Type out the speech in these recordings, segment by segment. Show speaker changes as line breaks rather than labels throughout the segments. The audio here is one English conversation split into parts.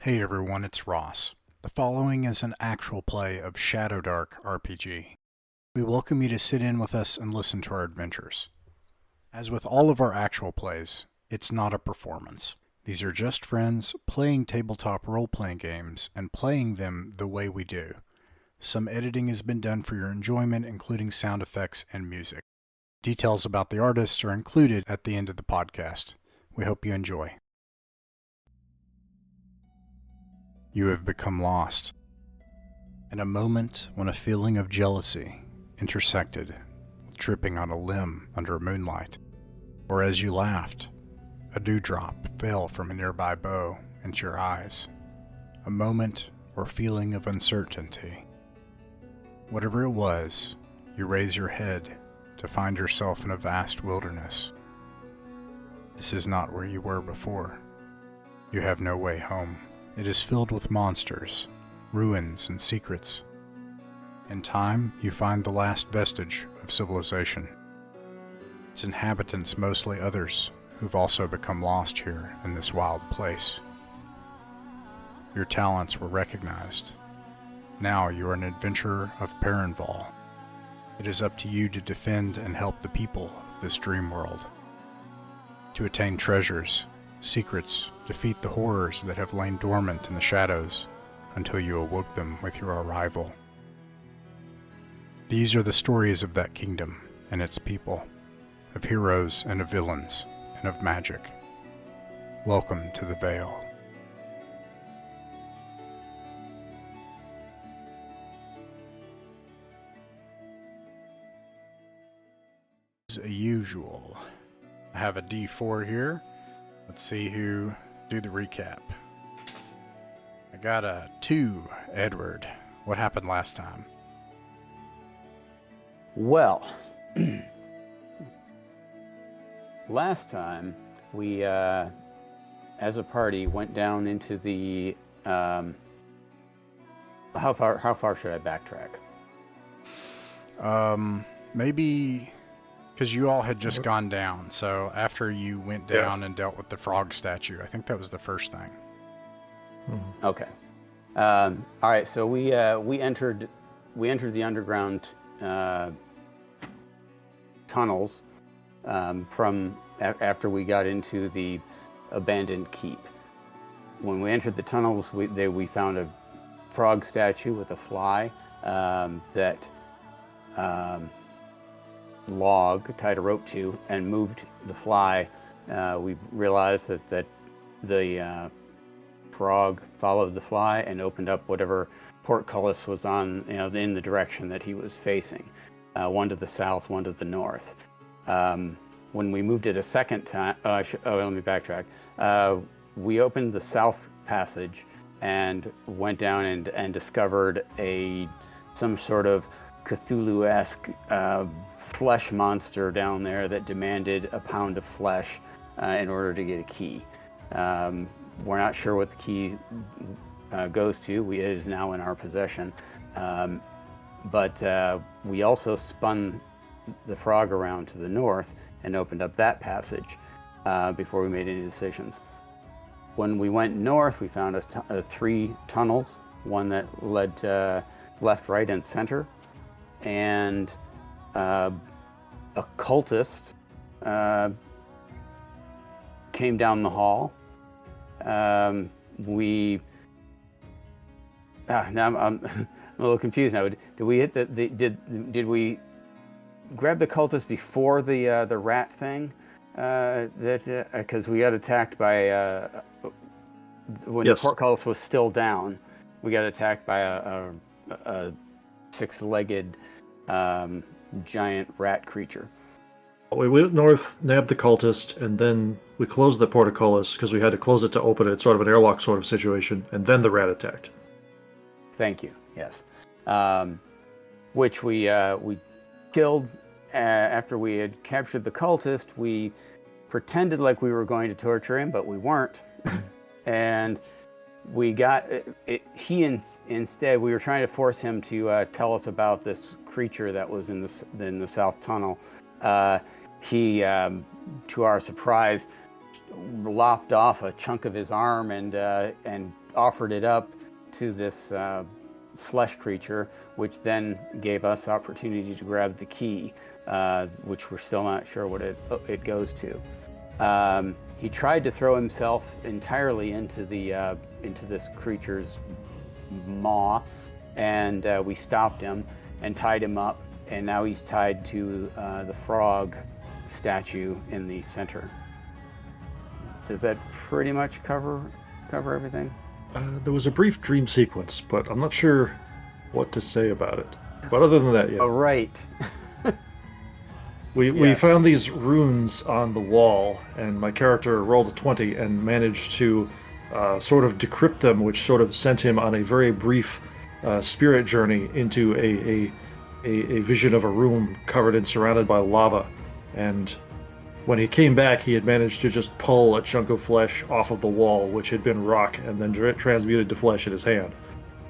Hey everyone, it's Ross. The following is an actual play of Shadowdark RPG. We welcome you to sit in with us and listen to our adventures. As with all of our actual plays, it's not a performance. These are just friends playing tabletop role-playing games and playing them the way we do. Some editing has been done for your enjoyment, including sound effects and music. Details about the artists are included at the end of the podcast. We hope you enjoy. You have become lost. In a moment when a feeling of jealousy intersected with tripping on a limb under moonlight, or as you laughed, a dewdrop fell from a nearby bow into your eyes. A moment or feeling of uncertainty. Whatever it was, you raise your head to find yourself in a vast wilderness. This is not where you were before. You have no way home. It is filled with monsters, ruins, and secrets. In time, you find the last vestige of civilization. Its inhabitants mostly others who've also become lost here in this wild place. Your talents were recognized. Now you are an adventurer of Perrinval. It is up to you to defend and help the people of this dream world. To attain treasures, secrets, defeat the horrors that have lain dormant in the shadows until you awoke them with your arrival. These are the stories of that kingdom and its people, of heroes and of villains, and of magic. Welcome to the Vale. As usual, I have a D4 here. Let's see who do the recap. I got a 2, Edward. What happened last time?
Well, last time we, as a party, went down into the. How far should I backtrack?
Maybe because you all had just gone down. So after you went down and dealt with the frog statue, I think that was the first thing.
Mm-hmm. Okay. All right. So we entered the underground tunnels from after we got into the abandoned keep. When we entered the tunnels, we found a frog statue with a fly that log tied a rope to and moved the fly. We realized that the frog followed the fly and opened up whatever portcullis was on, in the direction that he was facing. One to the south, one to the north. When we moved it a second time, let me backtrack. We opened the south passage and went down and discovered some sort of Cthulhu-esque flesh monster down there that demanded a pound of flesh in order to get a key. We're not sure what the key goes to. It is now in our possession. But we also spun the frog around to the north and opened up that passage before we made any decisions. When we went north, we found 3 tunnels, one that led left, right, and center. And a cultist came down the hall. Now I'm a little confused now. Did we hit did we grab the cultist before the rat thing? Because we got attacked by when
Yes.
the portcullis was still down. We got attacked by a 6-legged giant rat creature.
We went north, nabbed the cultist, and then we closed the portcullis because we had to close it to open it, sort of an airlock sort of situation, and then the rat attacked.
Thank you. Yes, which we killed after we had captured the cultist. We pretended like we were going to torture him, but we weren't, and we got instead we were trying to force him to tell us about this creature that was in the south tunnel. He, to our surprise, lopped off a chunk of his arm and offered it up to this flesh creature, which then gave us opportunity to grab the key, which we're still not sure what it goes to. He tried to throw himself entirely into this creature's maw, and we stopped him and tied him up, and now he's tied to the frog statue in the center. Does that pretty much cover everything?
There was a brief dream sequence, but I'm not sure what to say about it. But other than that, yeah.
Oh, right.
We found these runes on the wall, and my character rolled a 20 and managed to sort of decrypt them, which sort of sent him on a very brief spirit journey into a vision of a room covered and surrounded by lava. And when he came back, he had managed to just pull a chunk of flesh off of the wall, which had been rock, and then transmuted to flesh in his hand.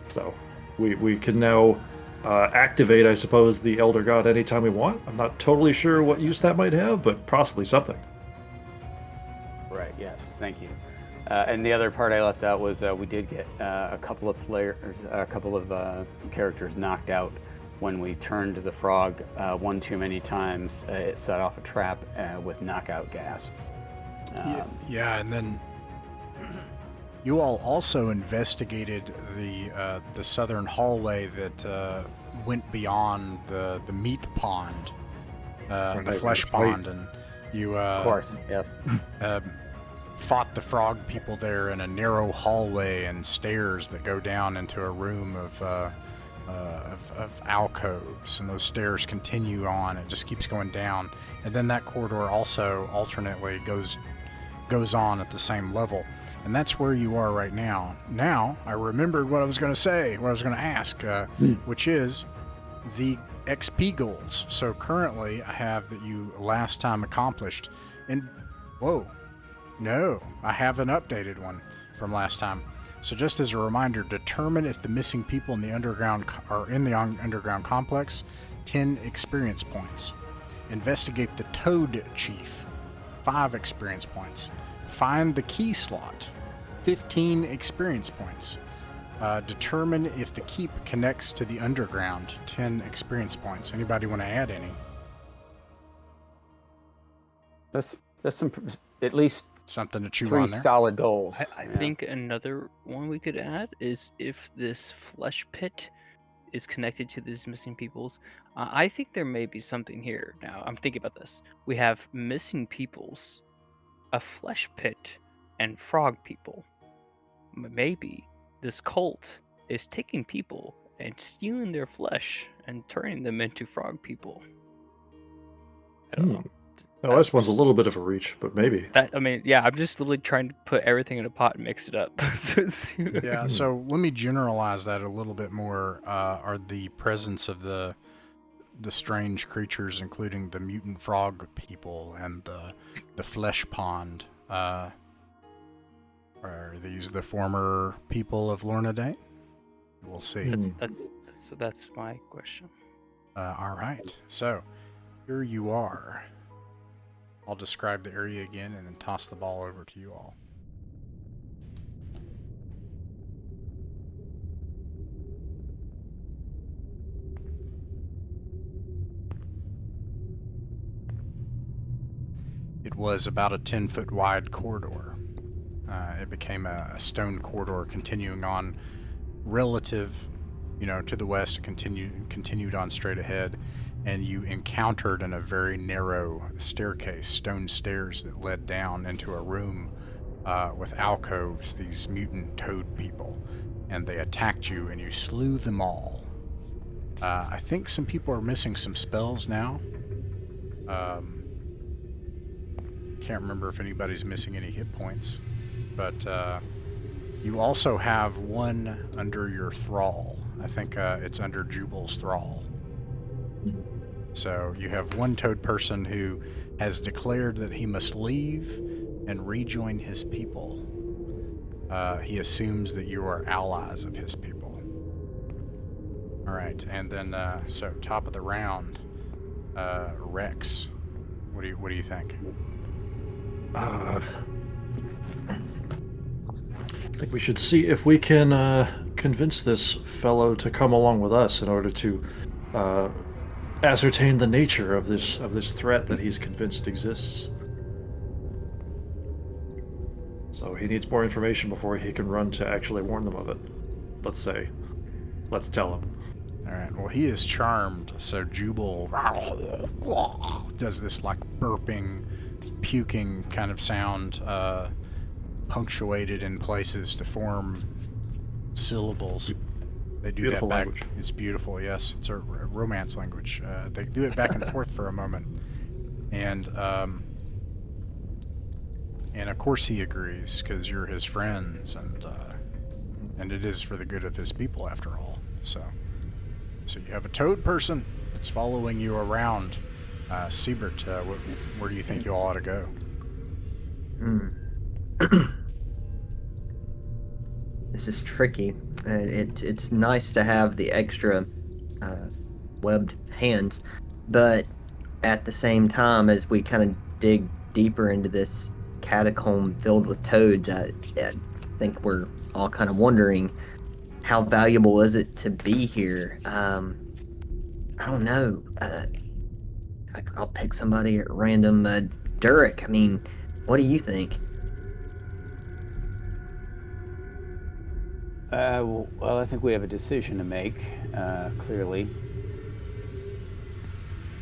So we can now activate, I suppose, the Elder God anytime we want. I'm not totally sure what use that might have, but possibly something.
Right, yes, thank you. And the other part I left out was we did get a couple of characters knocked out when we turned the frog one too many times. It set off a trap with knockout gas.
Yeah, and then you all also investigated the southern hallway that went beyond the meat pond, the flesh pond, and you
of course, yes.
Fought the frog people there in a narrow hallway and stairs that go down into a room of alcoves, and those stairs continue on. It just keeps going down, and then that corridor also alternately goes on at the same level, and that's where you are right now. Now I remembered what I was going to say, what I was going to ask, which is the XP goals. So currently I have that you last time accomplished, and no, I have an updated one from last time. So just as a reminder, determine if the missing people in the underground are in the underground complex, 10 experience points. Investigate the Toad Chief, 5 experience points. Find the key slot, 15 experience points. Determine if the keep connects to the underground, 10 experience points. Anybody want to add any?
That's some, at least
something to chew
3
on there.
solid goals.
I think another one we could add is if this flesh pit is connected to these missing peoples. I think there may be something here. Now, I'm thinking about this. We have missing peoples, a flesh pit, and frog people. Maybe this cult is taking people and stealing their flesh and turning them into frog people. I don't know.
Oh, this one's a little bit of a reach, but maybe.
I'm just literally trying to put everything in a pot and mix it up.
Yeah, so let me generalize that a little bit more. Are the presence of the strange creatures, including the mutant frog people and the flesh pond, are these the former people of Lornedain? We'll see.
That's my question.
All right, so here you are. I'll describe the area again and then toss the ball over to you all. It was about a 10-foot wide corridor. It became a stone corridor continuing on relative, to the west, continued on straight ahead. And you encountered in a very narrow staircase, stone stairs that led down into a room with alcoves, these mutant toad people. And they attacked you, and you slew them all. I think some people are missing some spells now. Can't remember if anybody's missing any hit points. But you also have one under your thrall. I think it's under Jubal's thrall. So you have one toad person who has declared that he must leave and rejoin his people. He assumes that you are allies of his people. All right, and then so top of the round, Rex. What do you think?
I think we should see if we can convince this fellow to come along with us in order to ascertain the nature of this threat that he's convinced exists. So he needs more information before he can run to actually warn them of it. Let's say. Let's tell him.
All right. Well, he is charmed, so Jubal does this like burping, puking kind of sound, punctuated in places to form syllables. They do
Beautiful
that back.
language.
It's beautiful. Yes, it's a romance language. They do it back and forth for a moment, and of course he agrees because you're his friends, and it is for the good of his people after all. So you have a toad person that's following you around. Siebert, where do you think you all ought to go?
This is tricky. It's nice to have the extra webbed hands, but at the same time, as we kind of dig deeper into this catacomb filled with toads, I think we're all kind of wondering, how valuable is it to be here? I don't know. I'll pick somebody at random. Durek, I mean, what do you think?
Well, I think we have a decision to make, clearly.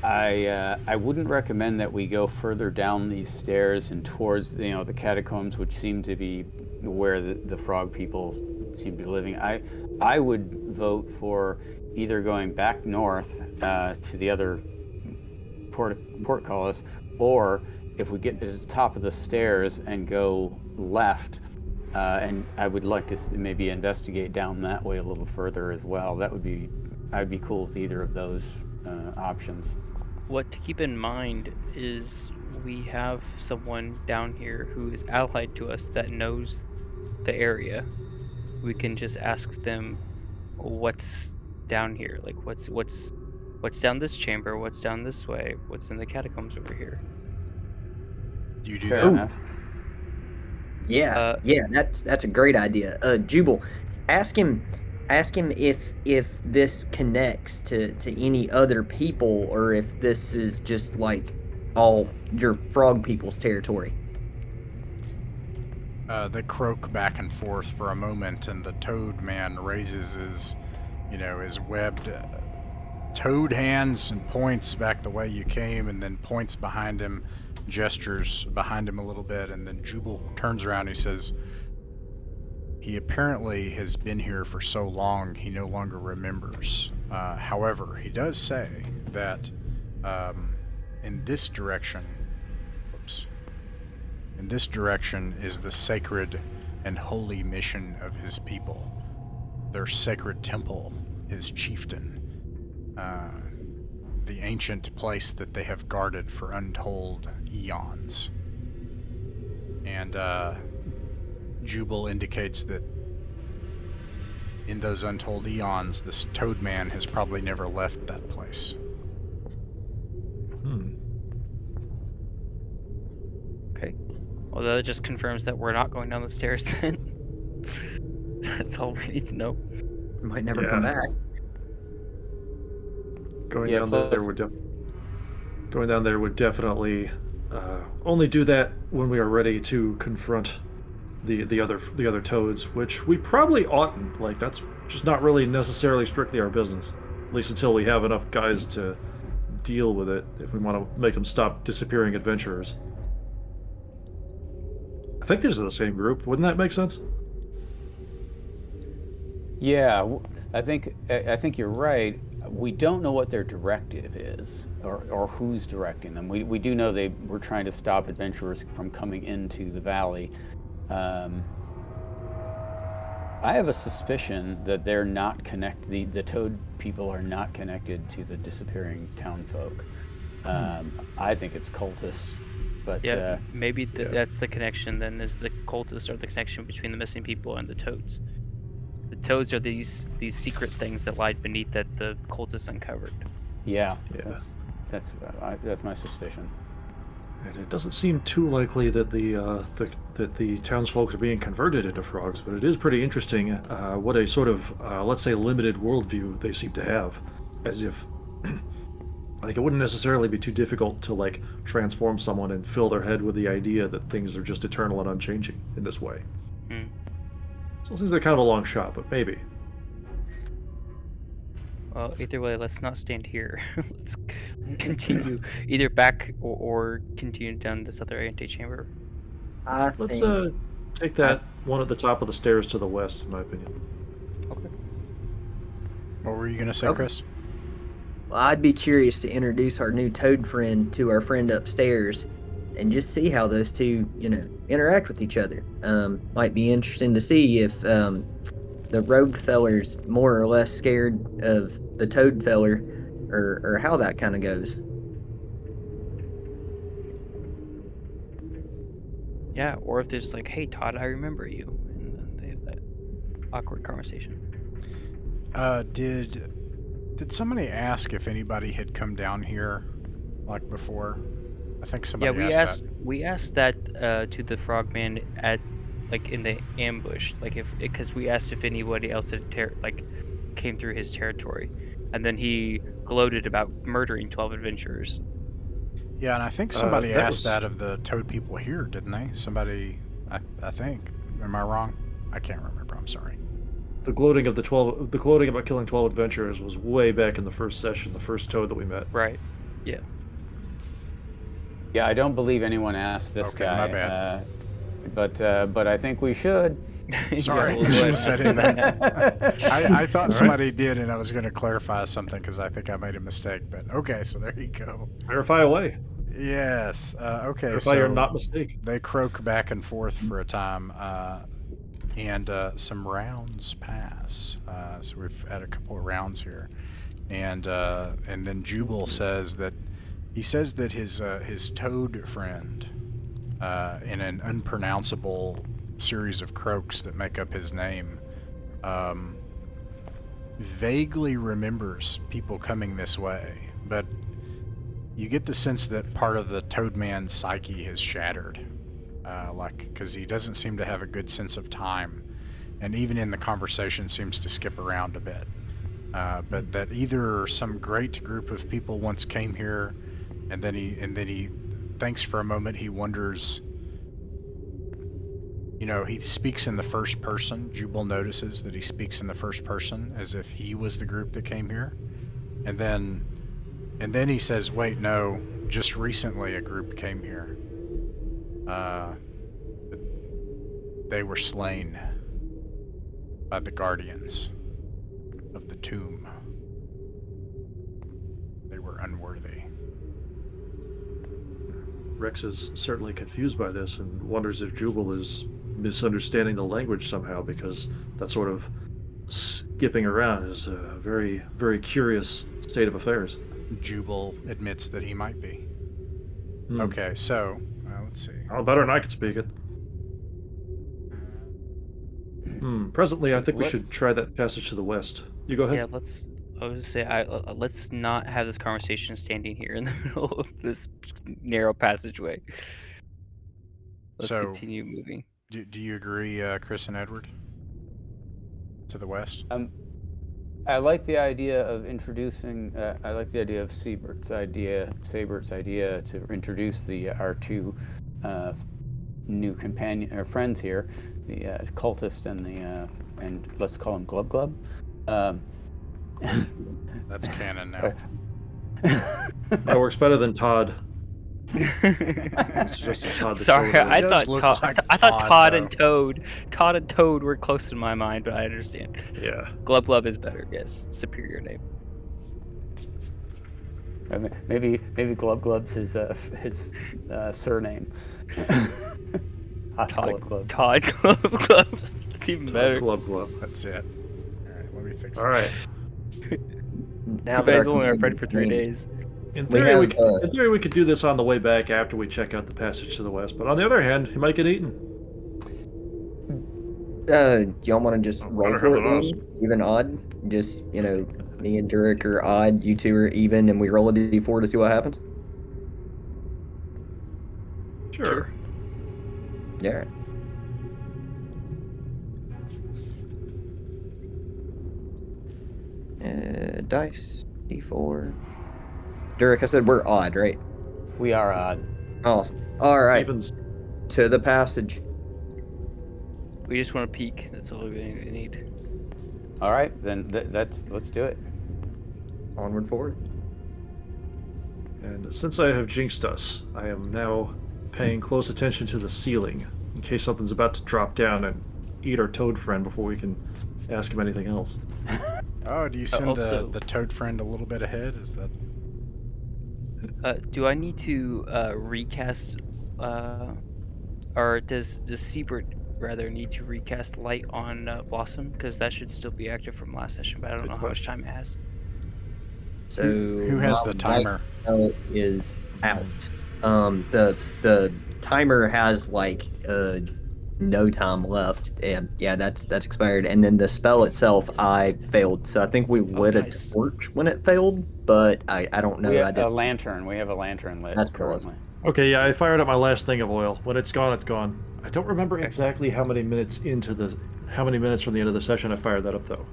I wouldn't recommend that we go further down these stairs and towards, the catacombs, which seem to be where the frog people seem to be living. I would vote for either going back north to the other portcullis, or if we get to the top of the stairs and go left, and I would like to maybe investigate down that way a little further as well. I'd be cool with either of those options.
What to keep in mind is we have someone down here who is allied to us that knows the area. We can just ask them what's down here, like what's down this chamber, what's down this way, what's in the catacombs over here.
Do you do
Fair
that?
enough.
Yeah, that's a great idea. Jubal, ask him if this connects to any other people, or if this is just like all your frog people's territory.
They croak back and forth for a moment, and the toad man raises his webbed toad hands and points back the way you came, and then points behind him, gestures behind him a little bit, and then Jubal turns around and he says, he apparently has been here for so long he no longer remembers. However, he does say that in this direction is the sacred and holy mission of his people. Their sacred temple, his chieftain. The ancient place that they have guarded for untold eons. And Jubal indicates that in those untold eons, this toad man has probably never left that place.
Okay. Well, that just confirms that we're not going down the stairs then. That's all we need to know.
Might never come back.
Going down there would definitely only do that when we are ready to confront the other toads, which we probably oughtn't. Like, that's just not really necessarily strictly our business, at least until we have enough guys to deal with it. If we want to make them stop disappearing adventurers, I think these are the same group. Wouldn't that make sense?
Yeah, I think you're right. We don't know what their directive is, or who's directing them. We do know they were trying to stop adventurers from coming into the valley. I have a suspicion that they're not connected. The Toad people are not connected to the disappearing town folk. I think it's cultists. But
yeah, maybe that's the connection then, is the cultists are the connection between the missing people and the toads. The toads are these secret things that lied beneath that the cultists uncovered.
Yeah. That's my suspicion.
And it doesn't seem too likely that the townsfolk are being converted into frogs, but it is pretty interesting what a sort of, let's say, limited worldview they seem to have. As if, like, it wouldn't necessarily be too difficult to, like, transform someone and fill their head with the idea that things are just eternal and unchanging in this way.
Hmm.
So it seems like kind of a long shot, but maybe.
Well, either way, let's not stand here. Let's continue either back or continue down this other antechamber.
I
Let's
think
take that one at the top of the stairs to the west, in my opinion.
Okay.
What were you going to say,
Okay.
Chris?
well, I'd be curious to introduce our new toad friend to our friend upstairs and just see how those two, interact with each other. Might be interesting to see if the robed feller's more or less scared of the toad feller or how that kind of goes.
Yeah, or if there's like, hey Todd, I remember you, and then they have that awkward conversation.
Did somebody ask if anybody had come down here, like before? I think
Yeah,
somebody
we
asked
asked that to the frogman at like in the ambush, like because we asked if anybody else had came through his territory, and then he gloated about murdering 12 adventurers.
Yeah, and I think somebody
That
asked
was
that of the toad people here, didn't they? Somebody, I think. Am I wrong? I can't remember. I'm sorry.
the gloating of the 12. The gloating about killing 12 adventurers was way back in the first session, the first toad that we met.
Right. Yeah.
Yeah, I don't believe anyone asked this
Okay,
guy.
my bad.
But I think we should.
Sorry,
we'll
I
go
should
ahead
have said
and ask
anything.
that.
I thought
All right.
somebody did, and I was going to clarify something because I think I made a mistake. But okay, so there you go.
Verify away.
Yes. Okay.
Verify you're
So
not mistaken.
they croak back and forth for a time, and some rounds pass. So we've had a couple of rounds here, and then Jubal says that his toad friend, in an unpronounceable series of croaks that make up his name, vaguely remembers people coming this way, but you get the sense that part of the Toadman's psyche has shattered, because he doesn't seem to have a good sense of time, and even in the conversation seems to skip around a bit. But that either some great group of people once came here, and then he thinks for a moment. He wonders. He speaks in the first person. Jubal notices that he speaks in the first person as if he was the group that came here, and then he says, wait, no, just recently a group came here. They were slain by the guardians of the tomb. They were unworthy.
Rex is certainly confused by this and wonders if Jubal is misunderstanding the language somehow, because that sort of skipping around is a very, very curious state of affairs.
Jubal admits that he might be.
Hmm.
Okay, so let's see.
Oh, better than I could speak it. Presently, I think we should try that passage to the west. You go ahead.
Yeah, I was gonna say, let's not have this conversation standing here in the middle of this narrow passageway. Let's
So-
continue moving.
Do you agree, Chris and Edward? To the west?
I like the idea of introducing. I like the idea of Sabert's idea to introduce our two new friends here, the cultist and let's call him Glub Glub.
That's canon now.
That works better than Todd. It's just a Todd the
Sorry,
Toad.
I
does
thought
look
Todd.
like
I thought
Todd,
Todd
though.
and Toad were close in my mind, but I understand.
Yeah.
Glub Glub is better. Yes, superior name.
Maybe Glub Glub's his surname. Hot Glub Glub.
Todd Glub Glub. It's even better.
Glub Glub.
That's it. Alright, let me fix
All right.
Now
You
that
guys
our
only are friends
community
for 3
name-
days.
In
We
theory,
have,
in theory, we could do this on the way back after we check out the passage to the west. But on the other hand, he might get eaten.
Y'all want to just
Oh,
roll
better
for
have
it
it
then? Even odd? Just, me and Durek are odd, you two are even, and we roll a d4 to see what happens?
Sure.
Yeah. Dice, D4. Derek, I said we're odd, right?
We are odd.
Awesome. All right,
Evens.
to the passage.
We just want to peek. That's all we need.
All right, then let's do it.
Onward, forward.
And since I have jinxed us, I am now paying close attention to the ceiling in case something's about to drop down and eat our toad friend before we can ask him anything else.
Oh, do you send
also-
the toad friend a little bit ahead? Is that...
Do I need to recast, or does Siebert rather need to recast light on Blossom? Because that should still be active from last session, but I don't
Good
know how much
question.
time it has.
So
Who has
my
the timer?
light is out. The timer has like no time left, and yeah, that's expired. And then the spell itself, I failed. So I think we lit
nice.
a torch when it failed, but I don't know.
We
I
have
did.
a lantern. We have a lantern lit
That's what it was.
currently.
Okay, yeah, I fired up my last thing of oil. When it's gone, it's gone. I don't remember exactly how many minutes from the end of the session I fired that up, though.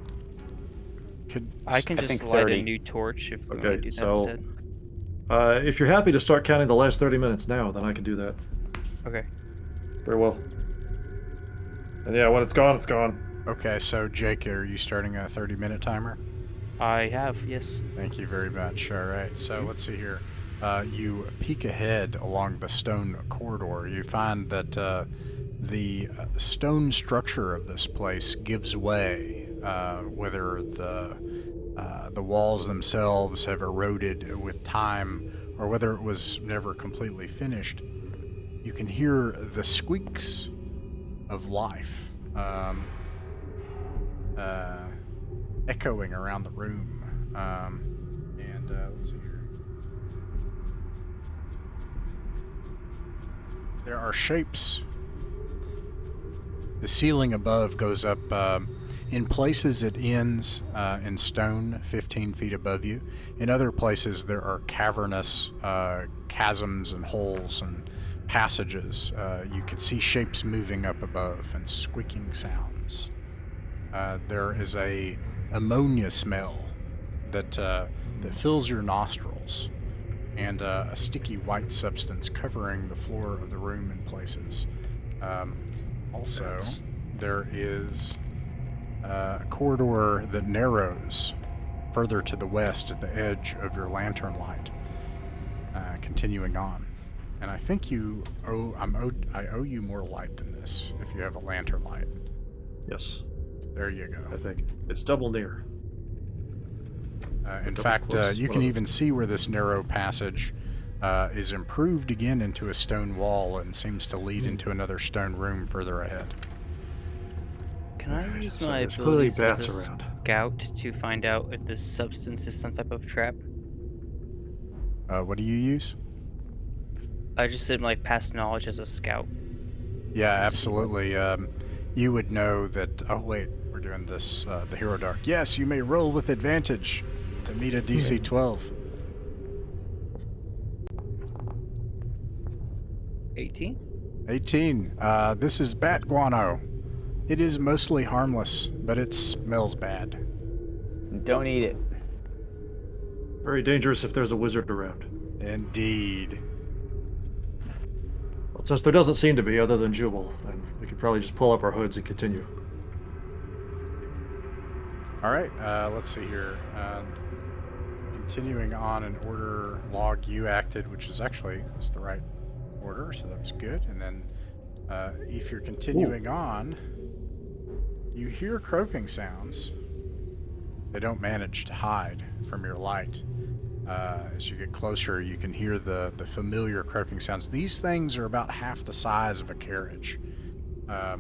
I can
I
just
think
light
30.
a new torch if we want
Okay,
to do that
so-
instead.
If you're happy to start counting the last 30 minutes now, then I can do that.
Okay.
Very well. And yeah, when it's gone, it's gone.
Okay, so Jake, are you starting a 30-minute timer?
I have, yes.
Thank you very much. All right, so let's see here. You peek ahead along the stone corridor. You find that the stone structure of this place gives way, whether the walls themselves have eroded with time or whether it was never completely finished. You can hear the squeaks of life echoing around the room. Let's see here. There are shapes. The ceiling above goes up. In places it ends in stone 15 feet above you. In other places there are cavernous chasms and holes and passages. You can see shapes moving up above and squeaking sounds. There is a ammonia smell that fills your nostrils, and a sticky white substance covering the floor of the room in places. Also, there is a corridor that narrows further to the west at the edge of your lantern light, continuing on. And I think I owe you more light than this if you have a lantern light.
Yes,
There you go.
I think. It's double near.
In
double
fact,
close,
you
one
can
of
even see where this narrow passage is improved again into a stone wall and seems to lead into another stone room further ahead.
Can I use
So
my
there's clearly
abilities
bats
as a
around.
scout to find out if this substance is some type of trap?
What do you use?
I just said my past knowledge as a scout.
Yeah, absolutely. You would know that... Oh, wait. We're doing this, the Hero Dark. Yes, you may roll with advantage to meet a DC 12.
18?
18. This is bat guano. It is mostly harmless, but it smells bad.
Don't eat it.
Very dangerous if there's a wizard around.
Indeed.
Well, since there doesn't seem to be, other than Jubal, then we could probably just pull up our hoods and continue.
All right, let's see here. Continuing on in order, log you acted, which is actually the right order, so that was good. And then if you're continuing on, you hear croaking sounds. They don't manage to hide from your light. As you get closer, you can hear the familiar croaking sounds. These things are about half the size of a carriage.
Oh,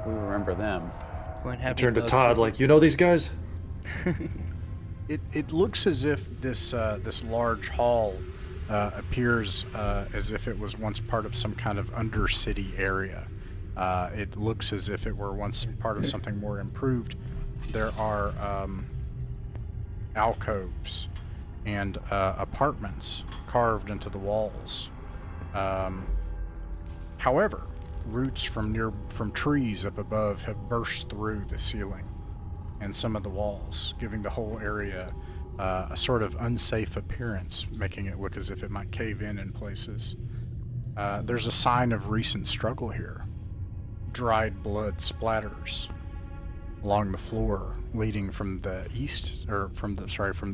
we remember them.
I turned to Todd like, you know these guys?
It looks as if this large hall appears as if it was once part of some kind of undercity area. It looks as if it were once part of something more improved. There are alcoves and apartments carved into the walls However, roots from trees up above have burst through the ceiling and some of the walls, giving the whole area a sort of unsafe appearance, making it look as if it might cave in places. There's a sign of recent struggle here. Dried blood splatters along the floor, leading from the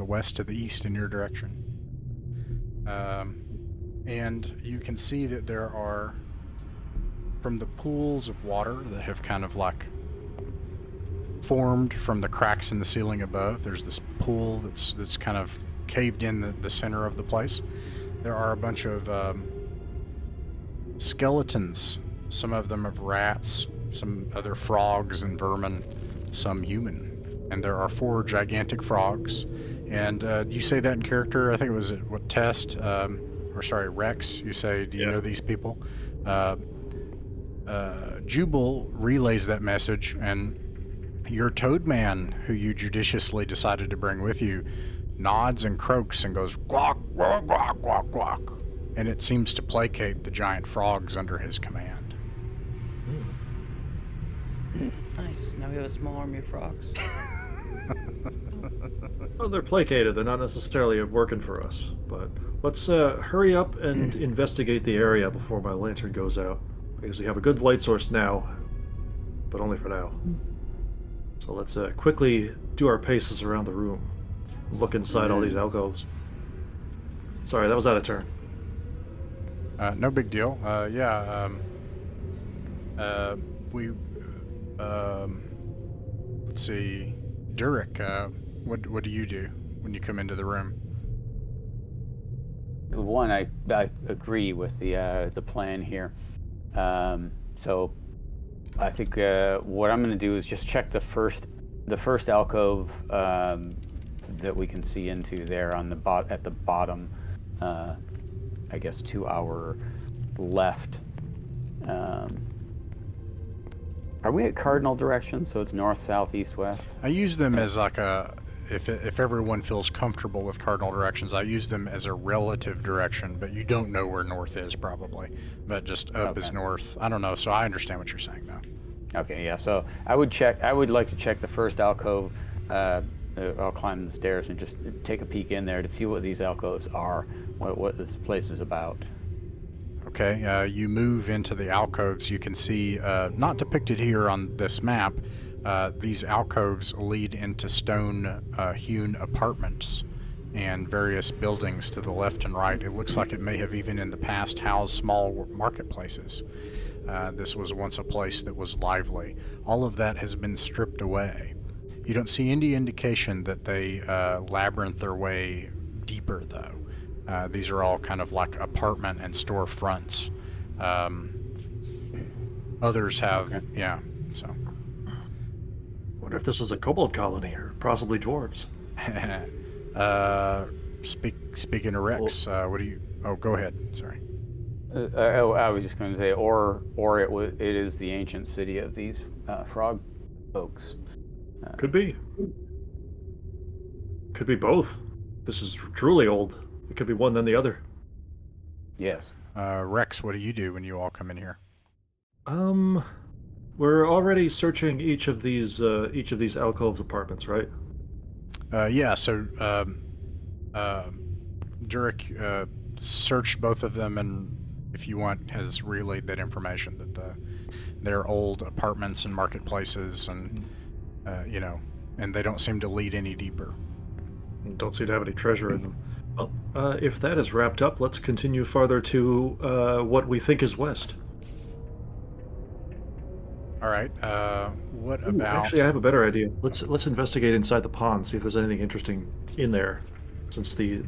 west to the east in your direction. And you can see that there are, from the pools of water that have kind of like formed from the cracks in the ceiling above, there's this pool that's kind of caved in the center of the place. There are a bunch of skeletons, some of them of rats, some other frogs and vermin, some human. And there are 4 gigantic frogs. And you say that in character, I think it was Rex, you say, do you know these people? Jubal relays that message, and your Toadman, who you judiciously decided to bring with you, nods and croaks and goes, "Guac, guac, guac, guac, guac," and it seems to placate the giant frogs under his command.
Nice. Now we have a small army of frogs.
Well, they're placated. They're not necessarily working for us. But let's hurry up and investigate the area before my lantern goes out. Because we have a good light source now, but only for now. So let's quickly do our paces around the room. Look inside all these alcoves. Sorry, that was out of turn.
No big deal. Let's see. Durek, what do you do when you come into the room?
One, I agree with the plan here. So I think what I'm going to do is just check the first alcove that we can see into there on at the bottom. I guess to our left. Are we at cardinal direction? So it's north, south, east, west?
I use them as like if everyone feels comfortable with cardinal directions, I use them as a relative direction, but you don't know where north is probably, but just up is north. I don't know, so I understand what you're saying though.
Okay, yeah, so I would like to check the first alcove. I'll climb the stairs and just take a peek in there to see what these alcoves are, what this place is about.
Okay, you move into the alcoves. You can see, not depicted here on this map, these alcoves lead into stone-hewn apartments and various buildings to the left and right. It looks like it may have even in the past housed small marketplaces. This was once a place that was lively. All of that has been stripped away. You don't see any indication that they labyrinth their way deeper, though. These are all kind of like apartment and store fronts. Others have, so.
Wonder if this was a kobold colony or possibly dwarves.
Speaking of Rex, what do you? Oh, go ahead. Sorry.
I was just going to say, or it is the ancient city of these frog folks.
Could be. Could be both. This is truly old. It could be one then the other.
Yes.
Rex, what do you do when you all come in here?
We're already searching each of these alcoves apartments, right?
Yeah. So, Durek searched both of them, and if you want, has relayed that information that they're old apartments and marketplaces, and and they don't seem to lead any deeper.
Don't seem to have any treasure in them. Well, if that is wrapped up, let's continue farther to what we think is west.
All right. What about?
Actually, I have a better idea. Let's investigate inside the pond, see if there's anything interesting in there, since the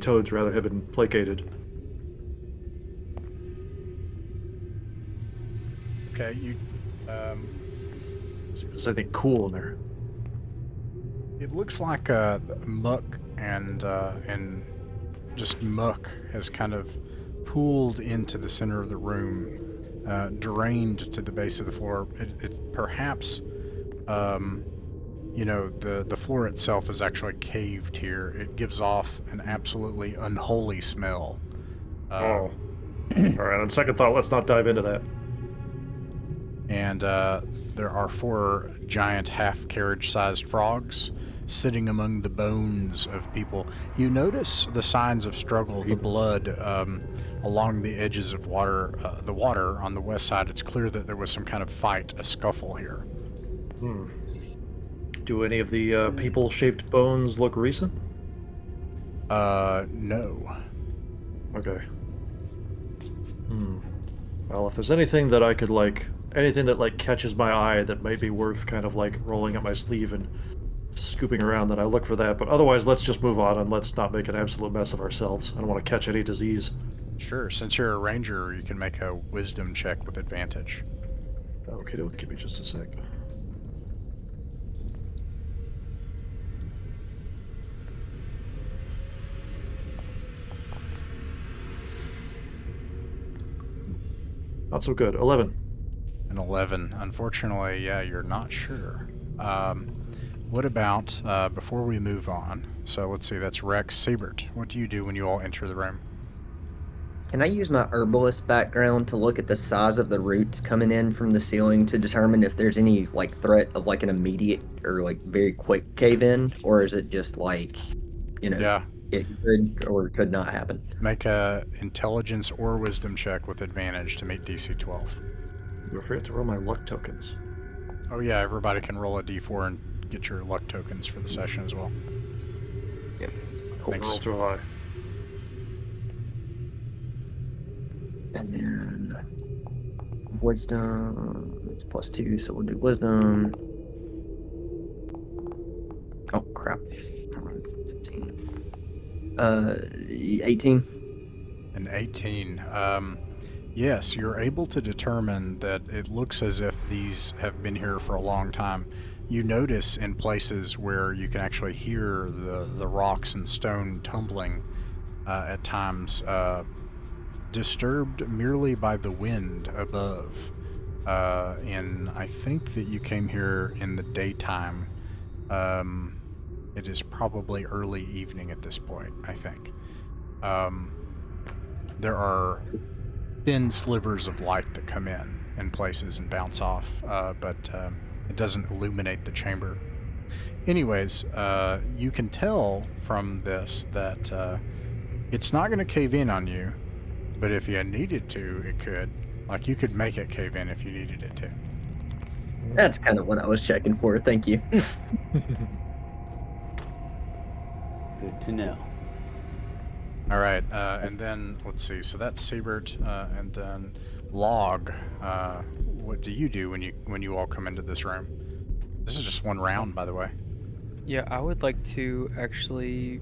toads rather have been placated.
Okay.
See if there's anything cool in there.
It looks like muck and just muck has kind of pooled into the center of the room, drained to the base of the floor. It's perhaps, the floor itself is actually caved here. It gives off an absolutely unholy smell.
All right, on second thought, let's not dive into that.
And there are 4 giant half-carriage-sized frogs sitting among the bones of people. You notice the signs of struggle, the blood along the edges of the water on the west side. It's clear that there was some kind of fight, a scuffle here.
Do any of the people-shaped bones look recent?
No.
Okay. Well, if there's anything that I could anything that catches my eye that might be worth kind of rolling up my sleeve and scooping around, then I look for that. But otherwise, let's just move on and let's not make an absolute mess of ourselves. I don't want to catch any disease.
Sure, since you're a ranger, you can make a wisdom check with advantage.
Okay, give me just a sec. Not so good. 11.
An 11. Unfortunately, yeah, you're not sure. What about, before we move on, so let's see, that's Rex. Siebert, what do you do when you all enter the room?
Can I use my herbalist background to look at the size of the roots coming in from the ceiling to determine if there's any threat of an immediate or very quick cave in, or is it just
Yeah.
it could or could not happen?
Make a intelligence or wisdom check with advantage to meet DC 12.
I forget to roll my luck tokens.
Oh yeah, everybody can roll a D4 and get your luck tokens for the session as well.
Yep.
Don't roll too high.
And then wisdom, it's +2, so we'll do wisdom. Oh crap. 15. 18.
An 18. Yes, you're able to determine that it looks as if these have been here for a long time. You notice in places where you can actually hear the rocks and stone tumbling at times, disturbed merely by the wind above. And I think that you came here in the daytime. It is probably early evening at this point, I think. There are thin slivers of light that come in places and bounce off, but it doesn't illuminate the chamber. Anyways, you can tell from this that it's not going to cave in on you, but if you needed to, it could. You could make it cave in if you needed it to.
That's kind of what I was checking for. Thank you.
Good to know.
All right, and then let's see. So that's Siebert, and then Log. What do you do when you all come into this room? This is just one round, by the way.
Yeah, I would like to actually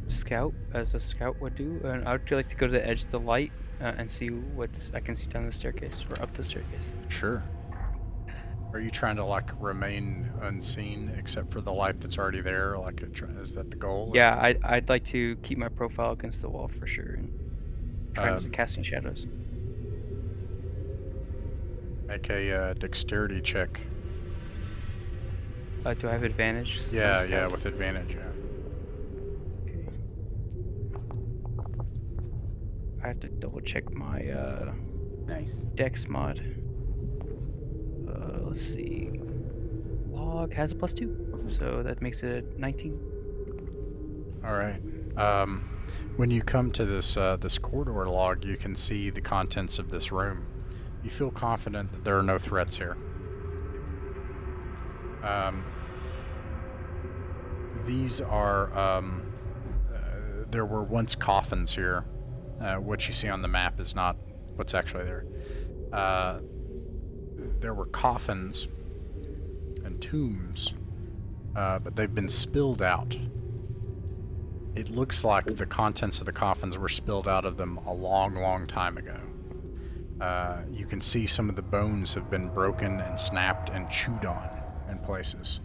scout as a scout would do, and I would like to go to the edge of the light and see I can see down the staircase or up the staircase.
Sure. Are you trying to remain unseen except for the light that's already there? Is that the goal?
Yeah, I'd like to keep my profile against the wall for sure and try to casting shadows.
Make a dexterity check.
Do I have advantage?
Yeah, with advantage. Yeah.
Okay. I have to double check my
Nice.
dex mod. Let's see. Log has a +2, so that makes it 19.
All right. When you come to this corridor, Log, you can see the contents of this room. You feel confident that there are no threats here. These are there were once coffins here. What you see on the map is not what's actually there. There were coffins and tombs, but they've been spilled out. It looks like the contents of the coffins were spilled out of them a long, long time ago. You can see some of the bones have been broken and snapped and chewed on in places.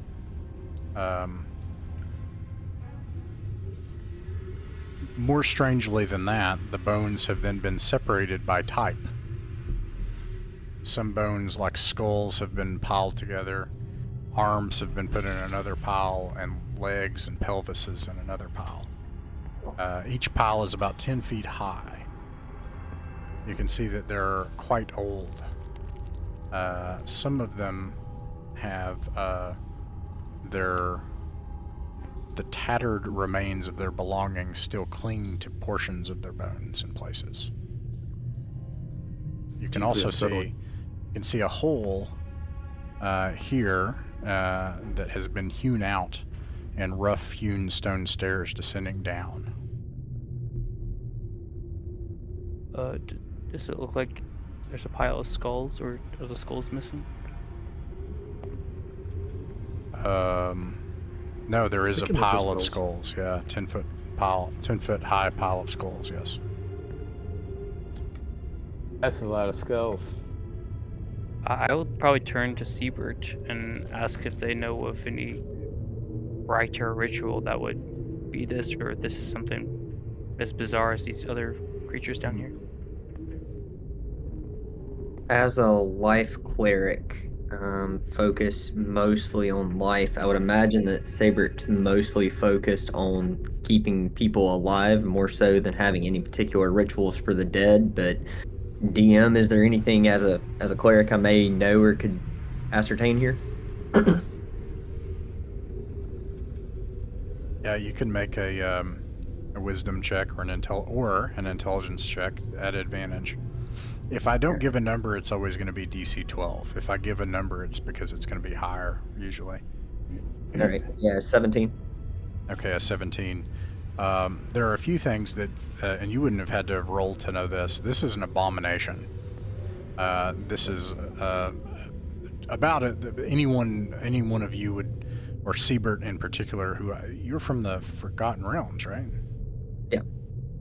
More strangely than that, the bones have then been separated by type. Some bones, like skulls, have been piled together. Arms have been put in another pile, and legs and pelvises in another pile. Each pile is about 10 feet high. You can see that they're quite old. Some of them have the tattered remains of their belongings still cling to portions of their bones in places. You can
Deeply
also
unsettling.
see a hole here that has been hewn out, and rough hewn stone stairs descending down.
Does it look like there's a pile of skulls, or are the skulls missing?
No, there is a
think it meant the
pile of
skulls.
skulls. Yeah, 10-foot high pile of skulls. Yes.
That's a lot of skulls.
I would probably turn to Siebert and ask if they know of any rite or ritual that would be this, or if this is something as bizarre as these other creatures down here.
As a life cleric, focused mostly on life, I would imagine that Sabert's mostly focused on keeping people alive more so than having any particular rituals for the dead. But DM, is there anything as a cleric I may know or could ascertain here?
Yeah, you can make a wisdom check or an intelligence check at advantage. If I don't give a number, it's always going to be DC 12. If I give a number, it's because it's going to be higher, usually.
All right, yeah, 17.
Okay, a 17. There are a few things that, and you wouldn't have had to have rolled to know this. This is an abomination. This is about it. Any one of you would, or Siebert in particular, who you're from the Forgotten Realms, right?
Yeah.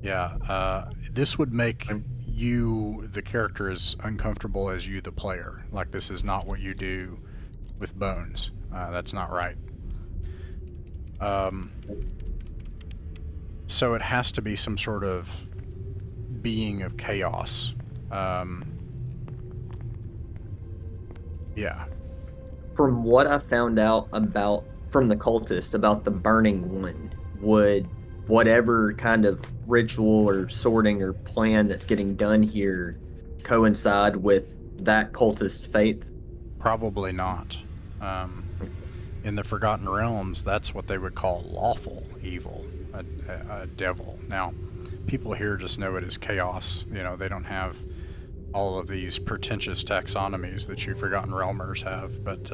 Yeah. This would make you, the character, as uncomfortable as you, the player. Like, this is not what you do with bones. That's not right. So it has to be some sort of being of chaos. Yeah.
From what I found out from the cultist about the burning one, would whatever kind of ritual or sorting or plan that's getting done here coincide with that cultist's faith?
Probably not. In the Forgotten Realms, that's what they would call lawful evil, a devil. Now, people here just know it as chaos. You know, they don't have all of these pretentious taxonomies that you Forgotten Realmers have. But,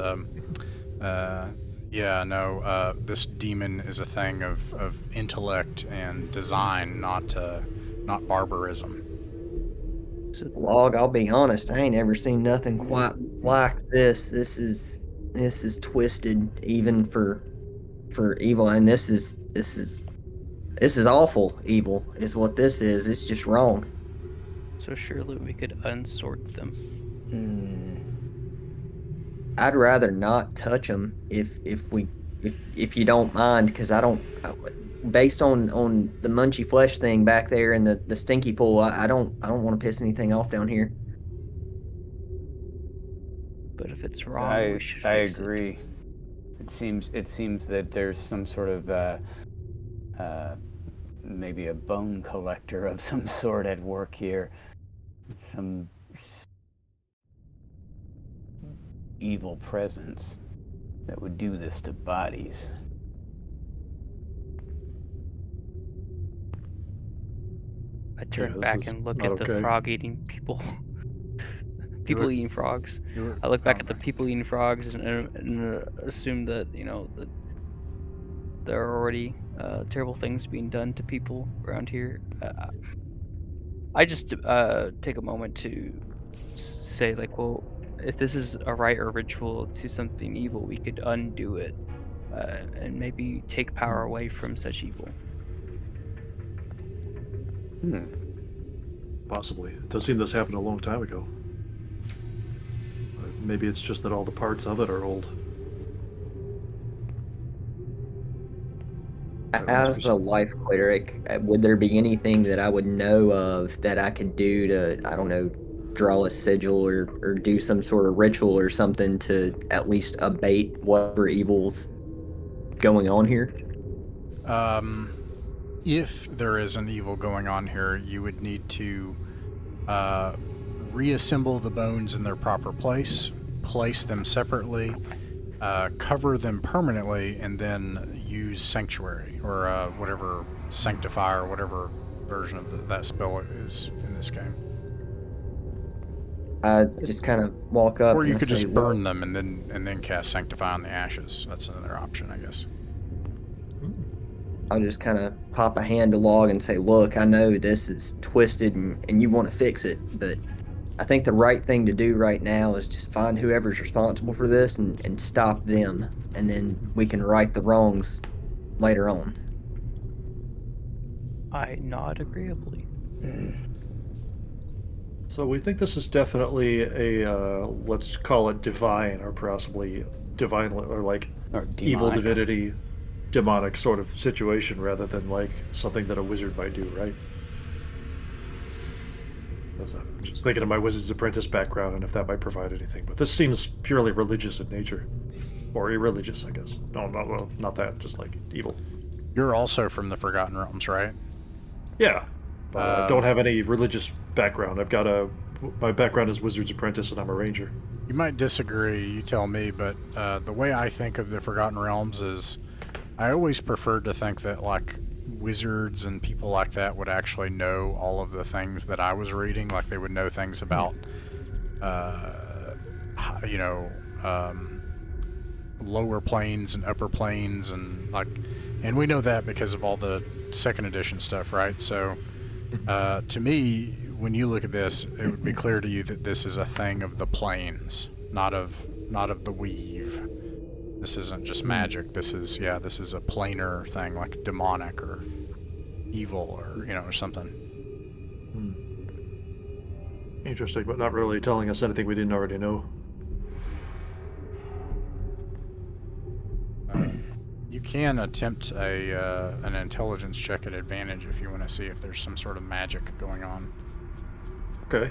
this demon is a thing of intellect and design, not barbarism.
Log, I'll be honest, I ain't ever seen nothing quite like this. This is twisted even for evil, and this is awful evil is what this is. It's just wrong.
So surely we could unsort them.
I'd rather not touch them if you don't mind, because based on the munchy flesh thing back there and the stinky pool, I don't want to piss anything off down here.
But if it's wrong, we should
I
fix
agree. It seems that there's some sort of maybe a bone collector of some sort at work here. Some evil presence that would do this to bodies.
I turn
this
back
is
and look
not
at the
okay.
frog-eating people. People eating frogs.
You
I look back at the people eating frogs and assume that, that there are already terrible things being done to people around here. I just take a moment to say, like, well, if this is a rite or ritual to something evil, we could undo it and maybe take power away from such evil.
Possibly. It does seem this happened a long time ago. Maybe it's just that all the parts of it are old.
As a life cleric, would there be anything that I would know of that I could do to, I don't know, draw a sigil or do some sort of ritual or something to at least abate whatever evil's going on here?
If there is an evil going on here, you would need to reassemble the bones in their proper place, place them separately, cover them permanently, and then use Sanctuary, or whatever Sanctify, or whatever version of that spell is in this game.
I just kind of walk up
Or
and
you
I
could
say,
just
"Look,"
burn them and then cast Sanctify on the ashes. That's another option, I guess.
I'll just kind of pop a hand to Log and say, look, I know this is twisted and you want to fix it, but I think the right thing to do right now is just find whoever's responsible for this and stop them, and then we can right the wrongs later on.
I nod agreeably.
So we think this is definitely a, let's call it divine, or possibly divine, or like
Or
evil
demonic.
divinity, demonic sort of situation, rather than like something that a wizard might do, right? I'm just thinking of my Wizard's Apprentice background and if that might provide anything. But this seems purely religious in nature. Or irreligious, I guess. No, not that, just like evil.
You're also from the Forgotten Realms, right?
Yeah. But I don't have any religious background. My background is Wizard's Apprentice and I'm a ranger.
You might disagree, you tell me, but the way I think of the Forgotten Realms is I always preferred to think that, like, wizards and people like that would actually know all of the things that I was reading. Like, they would know things about, lower planes and upper planes, and we know that because of all the second edition stuff, right? So, to me, when you look at this, it would be clear to you that this is a thing of the planes, not of the weave. This isn't just magic. This is a planar thing, like demonic or evil, or or something.
Interesting, but not really telling us anything we didn't already know.
You can attempt an intelligence check at advantage if you want to see if there's some sort of magic going on.
Okay.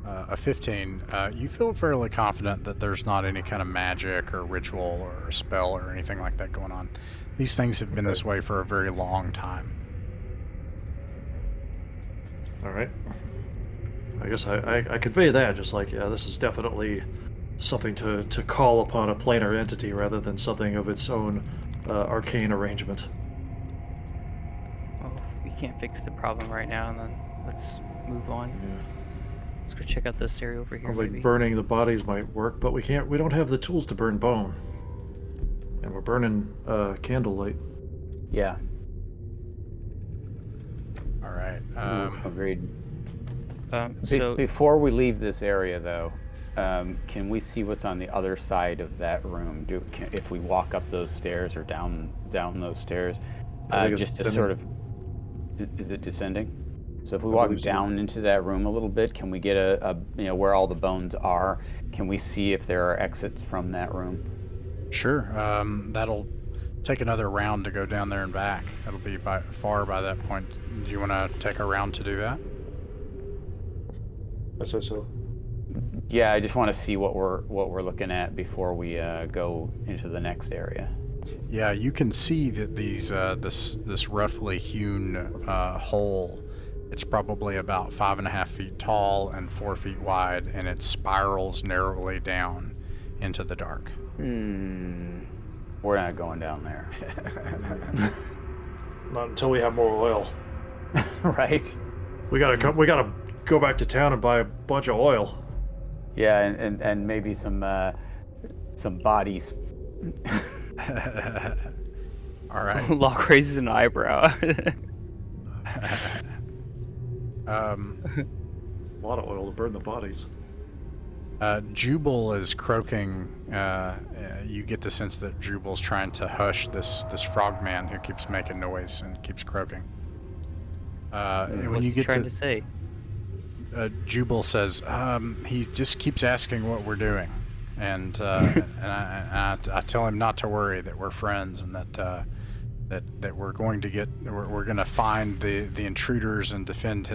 A 15. You feel fairly confident that there's not any kind of magic or ritual or a spell or anything like that going on. These things have been this way for a very long time.
All right. I guess I convey that, just like, yeah, this is definitely something to call upon a planar entity rather than something of its own arcane arrangement.
Well, we can't fix the problem right now, and then let's move on.
Yeah.
Let's go check out this area over here.
Sounds
Maybe.
like burning the bodies might work, but we don't have the tools to burn bone. And we're burning candlelight.
Yeah.
All right.
Agreed.
So
Before we leave this area, though, can we see what's on the other side of that room? If we walk up those stairs or down those stairs, just to sort of, is it descending? So if we walk down into that room a little bit, can we get a where all the bones are? Can we see if there are exits from that room?
Sure. That'll take another round to go down there and back. It'll be far by that point. Do you want to take a round to do that?
I say so.
Yeah, I just want to see what we're looking at before we go into the next area.
Yeah, you can see that these this roughly hewn hole. It's probably about 5.5 feet tall and 4 feet wide, and it spirals narrowly down into the dark.
We're not going down there.
Not until we have more oil.
Right?
We gotta go back to town and buy a bunch of oil.
Yeah, and maybe some bodies.
All right.
Locke raises an eyebrow.
A lot of oil to burn the bodies.
Jubal is croaking. You get the sense that Jubal's trying to hush this frogman who keeps making noise and keeps croaking. When you get
trying to say?
Jubal says, he just keeps asking what we're doing, and I tell him not to worry, that we're friends, and that we're going to find the intruders and defend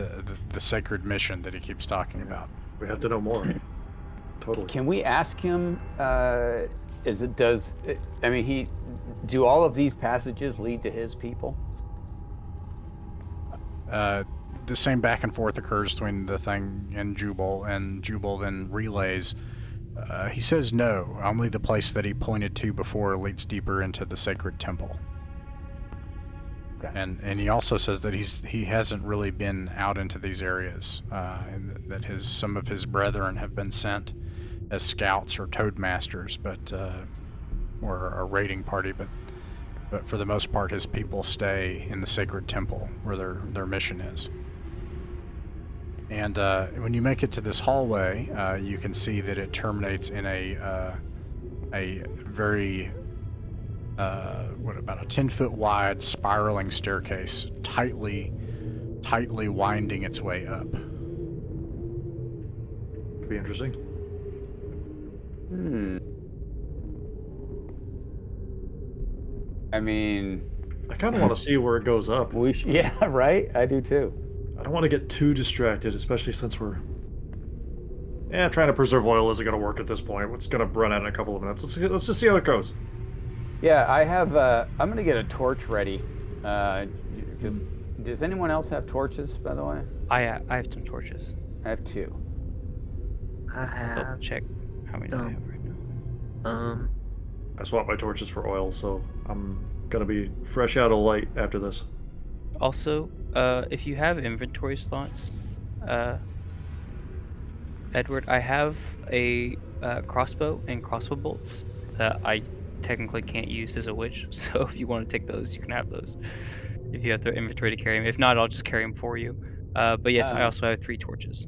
the sacred mission that he keeps talking about.
We have to know more. totally.
Can we ask him? Do all of these passages lead to his people?
The same back and forth occurs between the thing and Jubal then relays. He says no, only the place that he pointed to before leads deeper into the sacred temple.
Okay.
And he also says that he hasn't really been out into these areas, and that some of his brethren have been sent as scouts or toadmasters, or a raiding party, but for the most part his people stay in the sacred temple where their mission is. And when you make it to this hallway, you can see that it terminates in a very about a 10-foot wide spiraling staircase, tightly winding its way up.
Could be interesting.
I mean,
I kind of want to see where it goes up.
yeah, right. I do too.
I don't want to get too distracted, especially since we're trying to preserve oil isn't going to work at this point. It's going to run out in a couple of minutes. Let's just see how it goes.
Yeah, I have. I'm gonna get a torch ready. Does anyone else have torches, by the way?
I have some torches.
I have 2.
I have.
Double check how many I have right now.
I swapped my torches for oil, so I'm going to be fresh out of light after this.
Also, if you have inventory slots, Edward, I have a crossbow and crossbow bolts that I technically can't use as a witch, so if you want to take those, you can have those. If you have the inventory to carry them. If not, I'll just carry them for you. But yes, I also have 3 torches.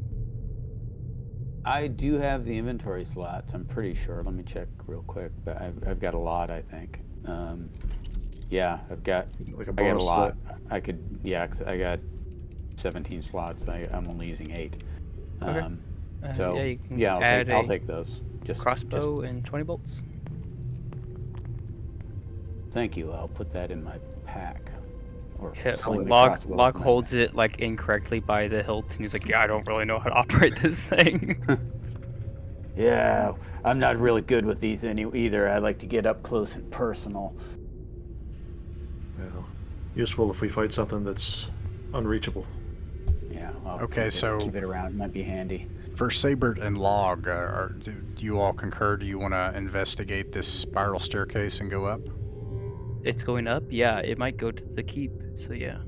I do have the inventory slots. I'm pretty sure. Let me check real quick. But I've got a lot. I think. Yeah, I've got.
Like a
I got a
bonus
lot.
slot.
I could. Yeah, 'cause I got 17 slots. I'm only using 8.
Okay.
So
yeah, you can
I'll take those. Just
crossbow and 20 bolts.
Thank you. I'll put that in my pack. Or
Yeah,
sling the
Log
crossbow in my
holds
pack.
it like incorrectly by the hilt, and he's like, "Yeah, I don't really know how to operate this thing."
Yeah, I'm not really good with these either. I like to get up close and personal.
Well, useful if we fight something that's unreachable.
Yeah. I'll
Okay, so
keep it around. Might be handy.
for Sabert and Log, do you all concur? Do you want to investigate this spiral staircase and go up?
It's going up. Yeah, it might go to the keep. So yeah.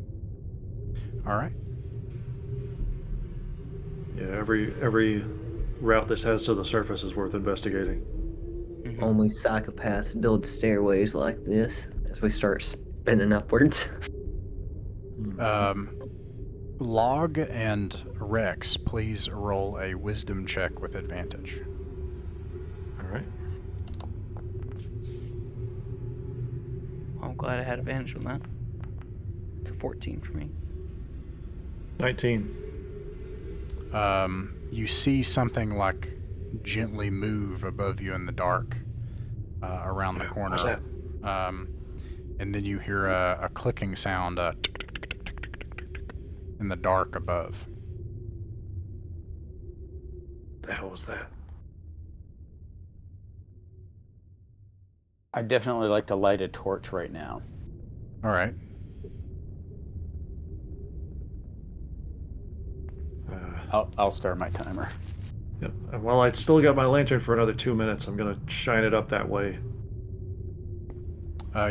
All right.
Yeah, every route this has to the surface is worth investigating.
Mhm.
Only psychopaths build stairways like this as we start spinning upwards.
Log and Rex, please roll a wisdom check with advantage.
All right.
I'm glad I had advantage on that. It's a 14 for me.
19.
You see something like gently move above you in the dark around the corner.
What's that?
And then you hear a clicking sound in the dark above.
The hell was that?
I'd definitely like to light a torch right now.
All right.
I'll start my timer.
Yep. And while I still got my lantern for another 2 minutes, I'm gonna shine it up that way.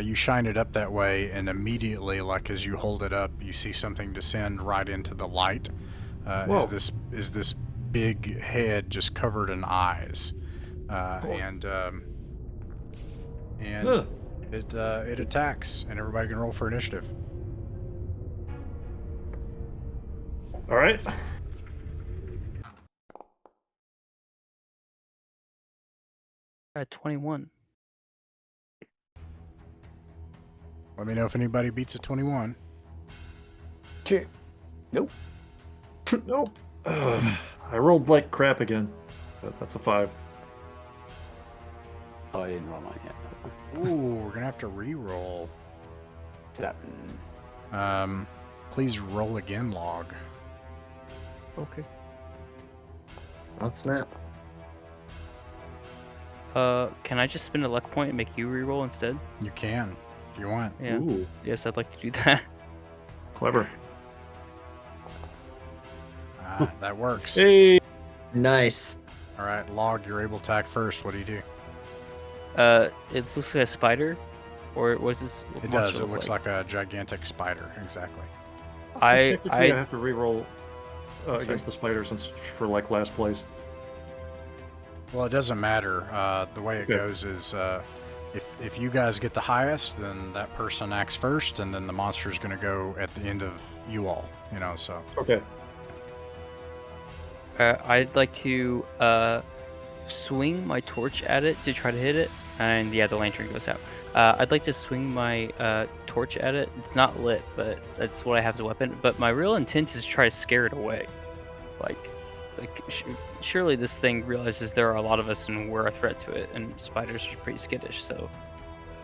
You shine it up that way, and immediately, like as you hold it up, you see something descend right into the light.
Whoa.
Is this big head just covered in eyes, and
Ugh.
it attacks, and everybody can roll for initiative.
All right.
At 21.
Let me know if anybody beats a 21.
Nope.
Nope. I rolled like crap again, but that's a 5.
Oh, I didn't roll mine yet.
Ooh, we're gonna have to re-roll.
7.
Please roll again, Log.
Okay.
I'll snap.
Can I just spend a luck point and make you reroll instead?
You can, if you want.
Yeah.
Ooh,
Yes, I'd like to do that.
clever.
That works.
Hey,
Nice.
All right, Log, you're able to act first. What do you do?
It looks like a spider, or was this? what
It
monster
does. It
look
looks like a gigantic spider. Exactly.
technically, I
I
have to reroll against the spider since for like last place.
Well, it doesn't matter. The way it
Okay.
goes is if you guys get the highest, then that person acts first, and then the monster's going to go at the end of you all. You know, so.
Okay.
I'd like to swing my torch at it to try to hit it, and yeah, the lantern goes out. I'd like to swing my torch at it. It's not lit, but that's what I have as a weapon. But my real intent is to try to scare it away. Like surely this thing realizes there are a lot of us and we're a threat to it, and spiders are pretty skittish, so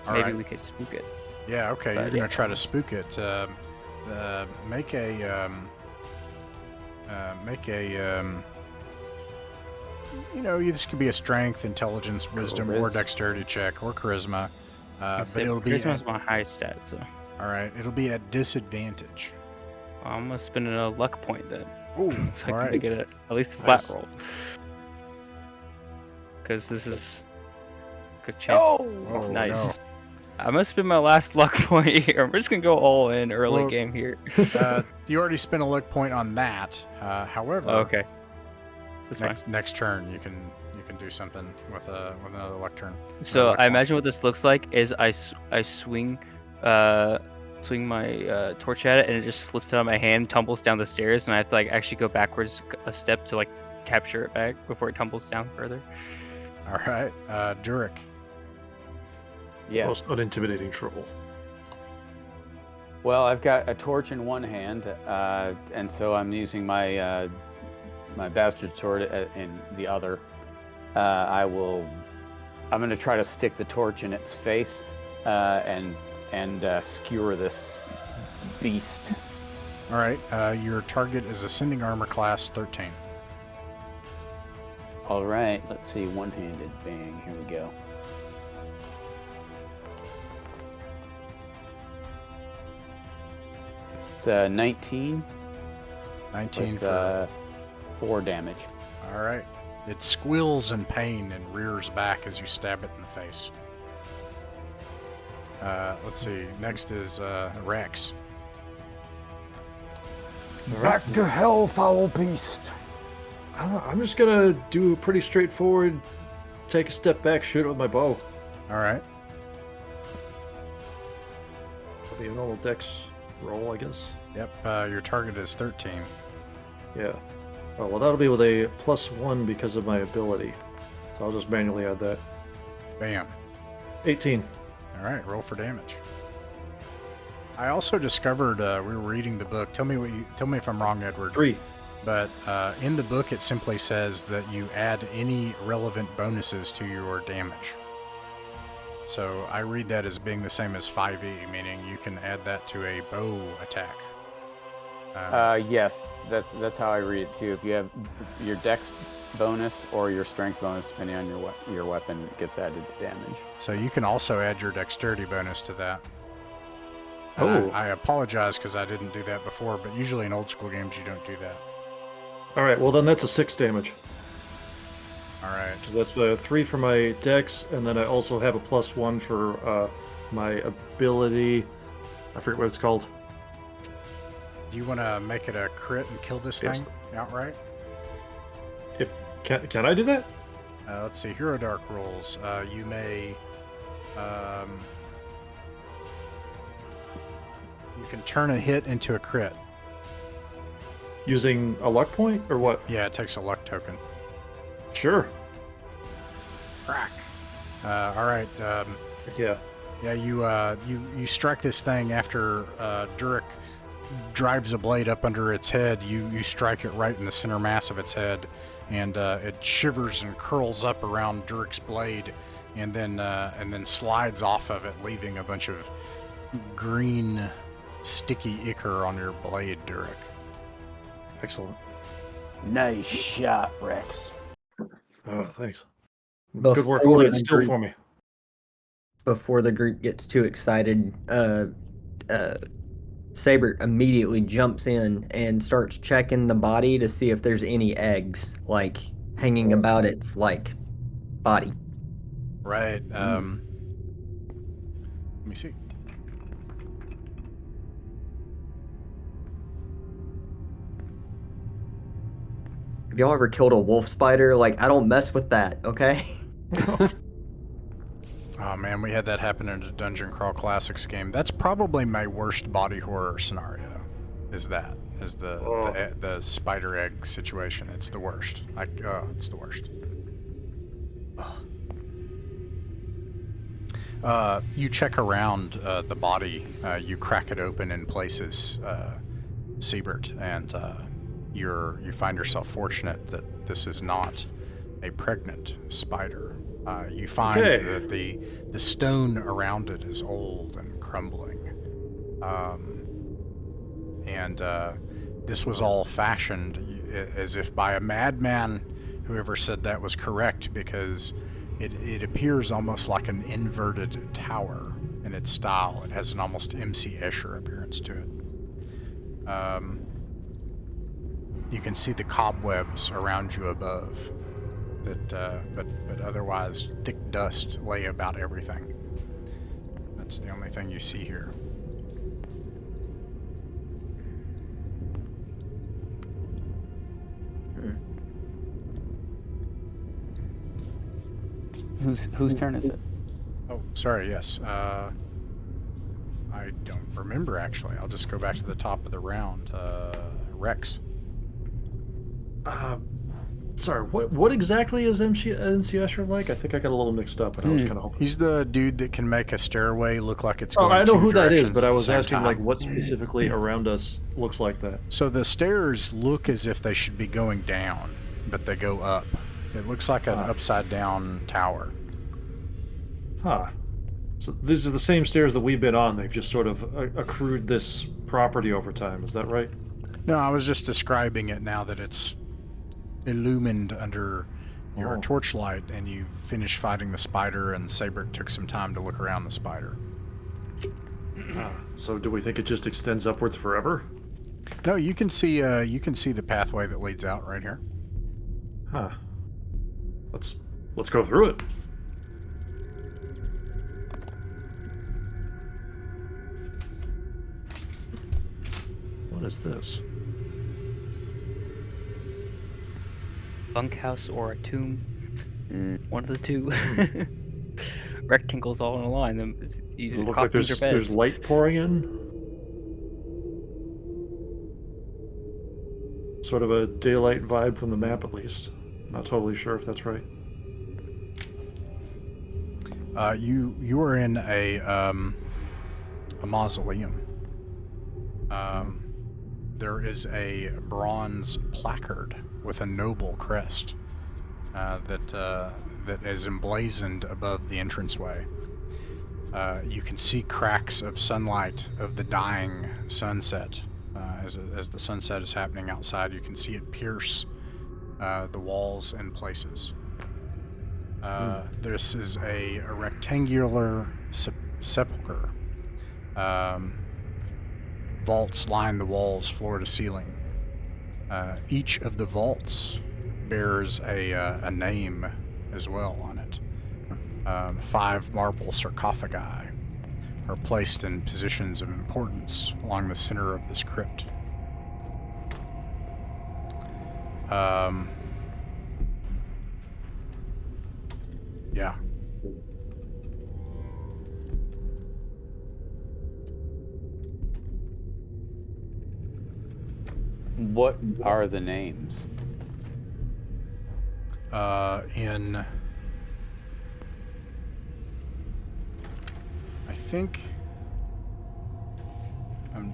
All
maybe
right.
we could spook it.
Yeah. Okay.
But
You're going
yeah.
to try to spook it. Make a. This could be a strength, intelligence, wisdom, or
Charisma.
dexterity check, or charisma.
I'd
But
say
it'll be.
charisma's my highest stat, so
All right. It'll be at disadvantage.
I'm gonna spend a luck point then.
Ooh.
So I can
all right.
make it at least a flat
Nice.
roll. Because this is a good chance.
Oh,
Nice.
no.
I'm gonna spend my last luck point here. I'm just gonna go all in early
Well,
game here.
You already spent a luck point on that. However,
Okay. That's fine.
next turn you can do something with another luck turn.
So
luck
I
point.
imagine what this looks like is I swing my torch at it, and it just slips out of my hand, tumbles down the stairs, and I have to like actually go backwards a step to like capture it back before it tumbles down further.
All right, Durek.
Yes.
Most unintimidating troll.
Well, I've got a torch in one hand, and so I'm using my my bastard sword in the other. I'm going to try to stick the torch in its face and skewer this beast.
All right, your target is ascending armor class 13.
All right, let's see, one-handed bang. Here we go. It's 19
19
with
for.
4 damage.
All right. It squeals in pain and rears back as you stab it in the face. Let's see. Next is Rex.
Back to hell, foul beast!
I'm just gonna do a pretty straightforward, take a step back, shoot it with my bow.
All right.
That'll be a normal dex roll, I guess.
Yep. Your target is 13.
Yeah. Oh, well, that'll be with a +1 because of my ability. So I'll just manually add that.
Bam.
18.
All right. Roll for damage. I also discovered we were reading the book. Tell me if I'm wrong, Edward.
3.
But in the book, it simply says that you add any relevant bonuses to your damage. So I read that as being the same as 5e, meaning you can add that to a bow attack.
Yes, that's how I read it too. If you have your dex bonus or your strength bonus, depending on your weapon, gets added to damage.
So you can also add your dexterity bonus to that. And
Oh.
I apologize because I didn't do that before, but usually in old school games you don't do that.
Alright, well then that's a 6 damage.
All right.
Because that's 3 for my dex, and then I also have a +1 for my ability. I forget what it's called.
Do you want to make it a crit and kill this
Yes.
thing outright?
Can I do that?
Let's see. Hero Dark rules. You may. You can turn a hit into a crit.
Using a luck point, or what?
Yeah, it takes a luck token.
Sure.
Crack. All right.
Yeah.
Yeah, you strike this thing after Durek drives a blade up under its head. You strike it right in the center mass of its head, and it shivers and curls up around Durek's blade, and then slides off of it, leaving a bunch of green, sticky ichor on your blade, Durek.
Excellent.
Nice shot, Rex.
Oh, thanks. Good work. Hold it still for me.
Before the group gets too excited, Saber immediately jumps in and starts checking the body to see if there's any eggs, like, hanging about its, like, body.
Right. Let me see.
Have y'all ever killed a wolf spider? Like, I don't mess with that, okay?
Oh man, we had that happen in a Dungeon Crawl Classics game. That's probably my worst body horror scenario. Is the spider egg situation? It's the worst. It's the worst. You check around the body. You crack it open in places, Siebert, and you find yourself fortunate that this is not a pregnant spider. You find that the stone around it is old and crumbling. And this was all fashioned as if by a madman. Whoever said that was correct, because it appears almost like an inverted tower in its style. It has an almost M.C. Escher appearance to it. You can see the cobwebs around you above. But otherwise, thick dust lay about everything. That's the only thing you see here.
Whose turn is it?
Oh, sorry, yes. I don't remember, actually. I'll just go back to the top of the round. Rex.
Sorry, what exactly is MC Escher like? I think I got a little mixed up, and I was kind of hoping.
He's the dude that can make a stairway look like it's going
I know
two
who that is,
directions
but
at
I
the
was
same
asking,
time.
like, what specifically around us looks like that?
So the stairs look as if they should be going down, but they go up. It looks like an upside-down tower.
Huh. So these are the same stairs that we've been on. They've just sort of accrued this property over time. Is that right?
No, I was just describing it now that it's illumined under your torchlight, and you finished fighting the spider, and Saber took some time to look around the spider.
So do we think it just extends upwards forever?
No, you can see the pathway that leads out right here.
Huh. Let's go through it. What is this?
Bunkhouse or a tomb. One of the two. Rectangles all in a line.
Does it look like there's light pouring in? Sort of a daylight vibe from the map, at least. Not totally sure if that's right.
You are in a mausoleum. There is a bronze placard with a noble crest that is emblazoned above the entranceway. You can see cracks of sunlight of the dying sunset. As the sunset is happening outside, you can see it pierce the walls in places. This is a rectangular sepulcher. Vaults line the walls floor to ceiling. Each of the vaults bears a name as well on it. 5 marble sarcophagi are placed in positions of importance along the center of this crypt. Yeah.
What are the names?
I'm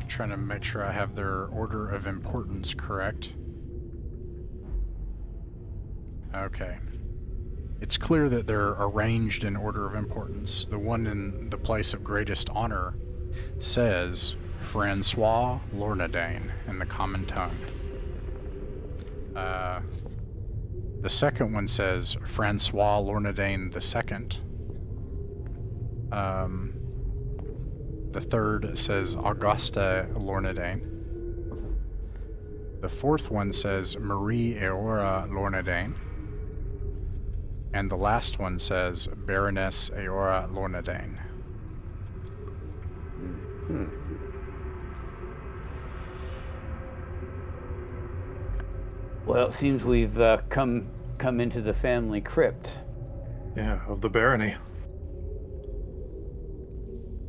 trying to make sure I have their order of importance correct. Okay. It's clear that they're arranged in order of importance. The one in the place of greatest honor says Francois Lornedain in the common tongue. The second one says Francois Lornedain II. The third says Augusta Lornedain. The fourth one says Marie Eora Lornedain. And the last one says Baroness Eora Lornedain.
Well, it seems we've come into the family crypt.
Yeah, of the barony.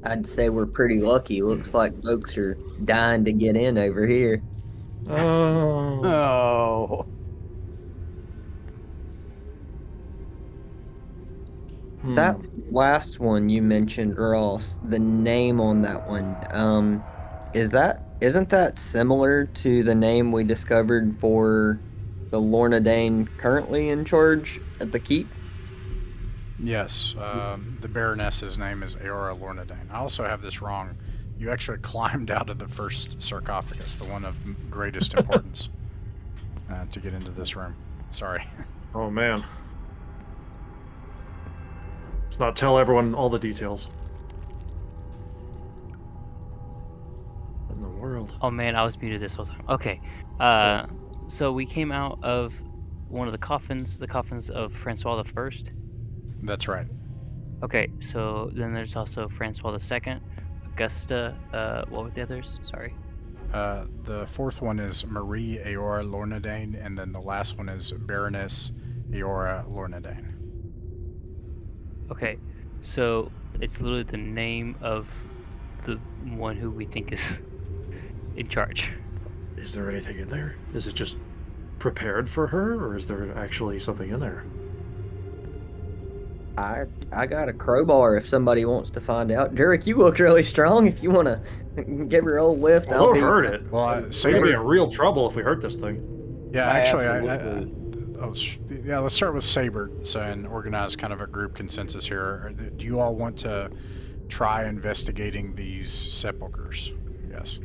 I'd say we're pretty lucky. Looks like folks are dying to get in over here.
Oh.
Oh.
That last one you mentioned, Ross, the name on that one, isn't that similar to the name we discovered for the Lornedain currently in charge at the keep?
Yes, the Baroness's name is Eora Lornedain. I also have this wrong. You actually climbed out of the first sarcophagus, the one of greatest importance, to get into this room. Sorry.
Oh man. Let's not tell everyone all the details. What in the world?
Oh man, I was muted this whole time. Okay. So we came out of one of the coffins of Francois the First.
That's right.
Okay, so then there's also Francois the Second, Augusta. What were the others? Sorry.
The fourth one is Marie Eora Lornedain, and then the last one is Baroness Eora Lornedain.
Okay, so it's literally the name of the one who we think is in charge.
Is there anything in there? Is it just prepared for her, or is there actually something in there?
I got a crowbar if somebody wants to find out. Derek, you look really strong. If you want to give your old lift,
Well, don't hurt it.
Well,
We're gonna be in real trouble if we hurt this thing.
Yeah, actually,
Absolutely.
let's start with Saber, and organize kind of a group consensus here. Do you all want to try investigating these sepulchers? Yes.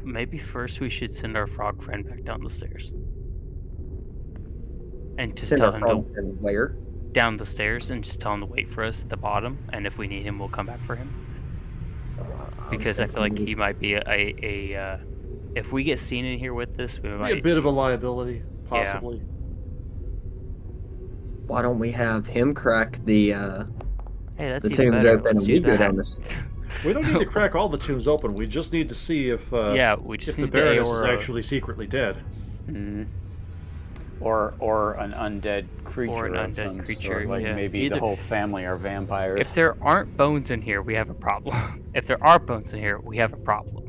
Maybe first we should send our frog friend back down the stairs. And just tell him to
where?
down the stairs and just tell him to wait for us at the bottom, and if we need him, we'll come back for him. Because I feel like he might be a if we get seen in here with this, we might
Be a bit of a liability, possibly.
Yeah.
Why don't we have him crack the
Hey, that's
the
even
tombs
better.
open
Let's
and
do
we go
that.
down this?
We don't need to crack all the tombs open. We just need to see if
Yeah, we just
if the
need
Baroness is
Eora.
actually secretly dead.
Mm. Or an undead creature.
Or an
of
undead
some
creature,
sort. Like
yeah.
maybe
Either-
the whole family are vampires.
If there aren't bones in here, we have a problem. If there are bones in here, we have a problem.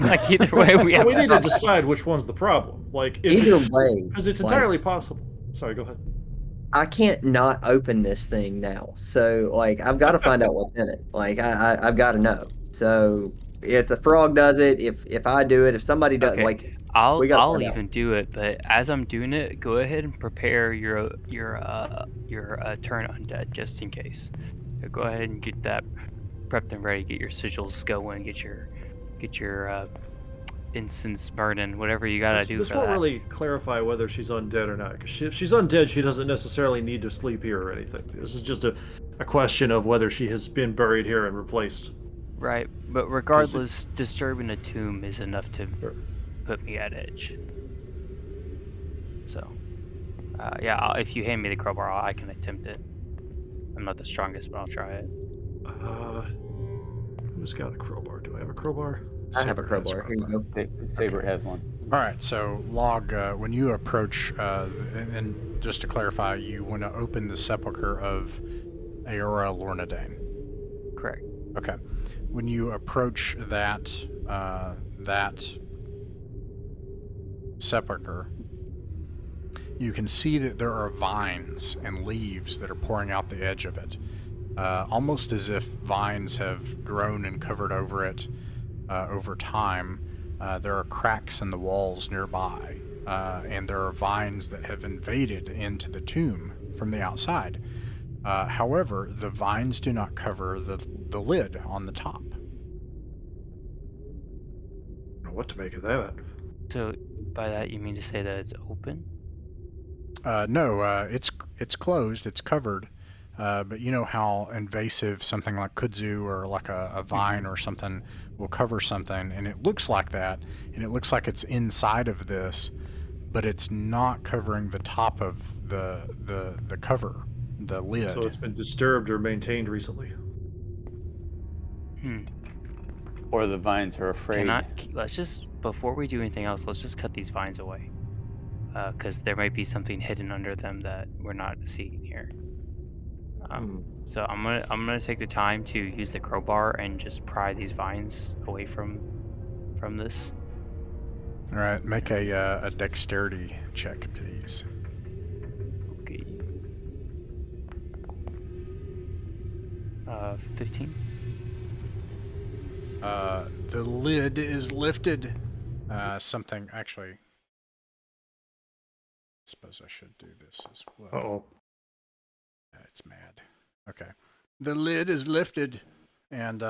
Like either way, we have.
we
a
need to
problem.
decide which one's the problem. Like if
Either way,
because it's
like,
entirely possible. Sorry, go ahead.
I can't not open this thing now. So like I've got to find out what's in it. Like I've got to know. So if the frog does it, if I do it, if somebody does,
Okay.
like
I'll
we gotta find out.
even do it, but as I'm doing it, go ahead and prepare your turn undead just in case. So go ahead and get that prepped and ready. Get your sigils going. Get your incense burning. Whatever you gotta do
This
for
won't
that.
really clarify whether she's undead or not. 'Cause if she's undead, she doesn't necessarily need to sleep here or anything. This is just a question of whether she has been buried here and replaced.
Right, but regardless, disturbing a tomb is enough to put me at edge. So, yeah, if you hand me the crowbar, I can attempt it. I'm not the strongest, but I'll try it.
Who's got a crowbar? Do I have a crowbar?
I have a
Saber has
crowbar. Here you go.
Saber has one.
All right, so Log, when you approach, and just to clarify, you want to open the sepulcher of Eora Lornedain.
Correct.
Okay. When you approach that sepulcher, you can see that there are vines and leaves that are pouring out the edge of it, almost as if vines have grown and covered over it over time. There are cracks in the walls nearby, and there are vines that have invaded into the tomb from the outside. However, the vines do not cover the lid on the top.
I don't know what to make of that.
So, by that you mean to say that it's open?
No, it's closed. It's covered. But you know how invasive something like kudzu or like a vine or something will cover something, and it looks like that, and it looks like it's inside of this, but it's not covering the top of the cover, the lid.
So it's been disturbed or maintained recently.
Or the vines are afraid.
Let's just, before we do anything else, let's just cut these vines away. Because there might be something hidden under them that we're not seeing here. So I'm gonna take the time to use the crowbar and just pry these vines away from this.
All right, make a dexterity check, please.
Okay. 15.
The lid is lifted. Something actually. I suppose I should do this as well.
Uh-oh.
It's mad. Okay. The lid is lifted, and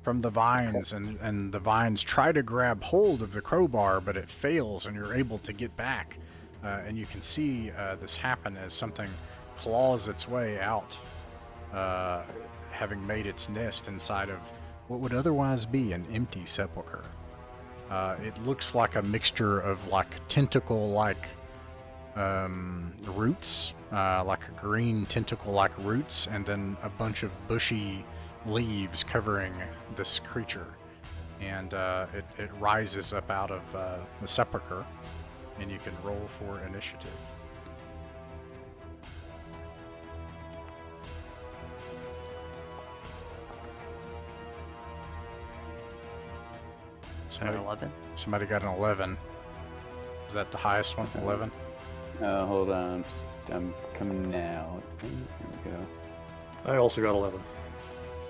from the vines, and the vines try to grab hold of the crowbar, but it fails, and you're able to get back. And you can see this happen as something claws its way out, having made its nest inside of what would otherwise be an empty sepulcher. It looks like a mixture of like tentacle-like roots, like a green tentacle-like roots, and then a bunch of bushy leaves covering this creature. And it rises up out of the sepulcher, and you can roll for initiative.
An 11.
Somebody got an 11. Is that the highest one? 11?
Hold on. I'm coming now. There we go.
I also got 11.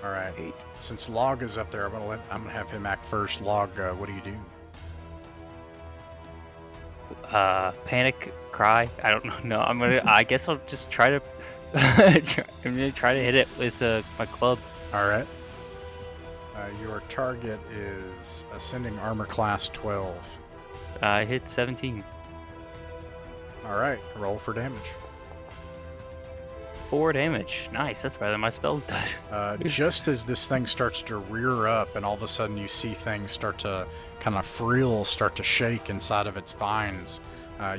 All right.
8.
Since Log is up there, I'm gonna have him act first. Log, what do you do?
Panic, cry. I don't know. No, I guess I'll just try to. I'm gonna try to hit it with my club.
All right. Your target is ascending armor class 12.
I hit 17.
All right. Roll for damage.
4 damage. Nice. That's better than my spells did.
Just as this thing starts to rear up, and all of a sudden you see things start to kind of frill, start to shake inside of its vines,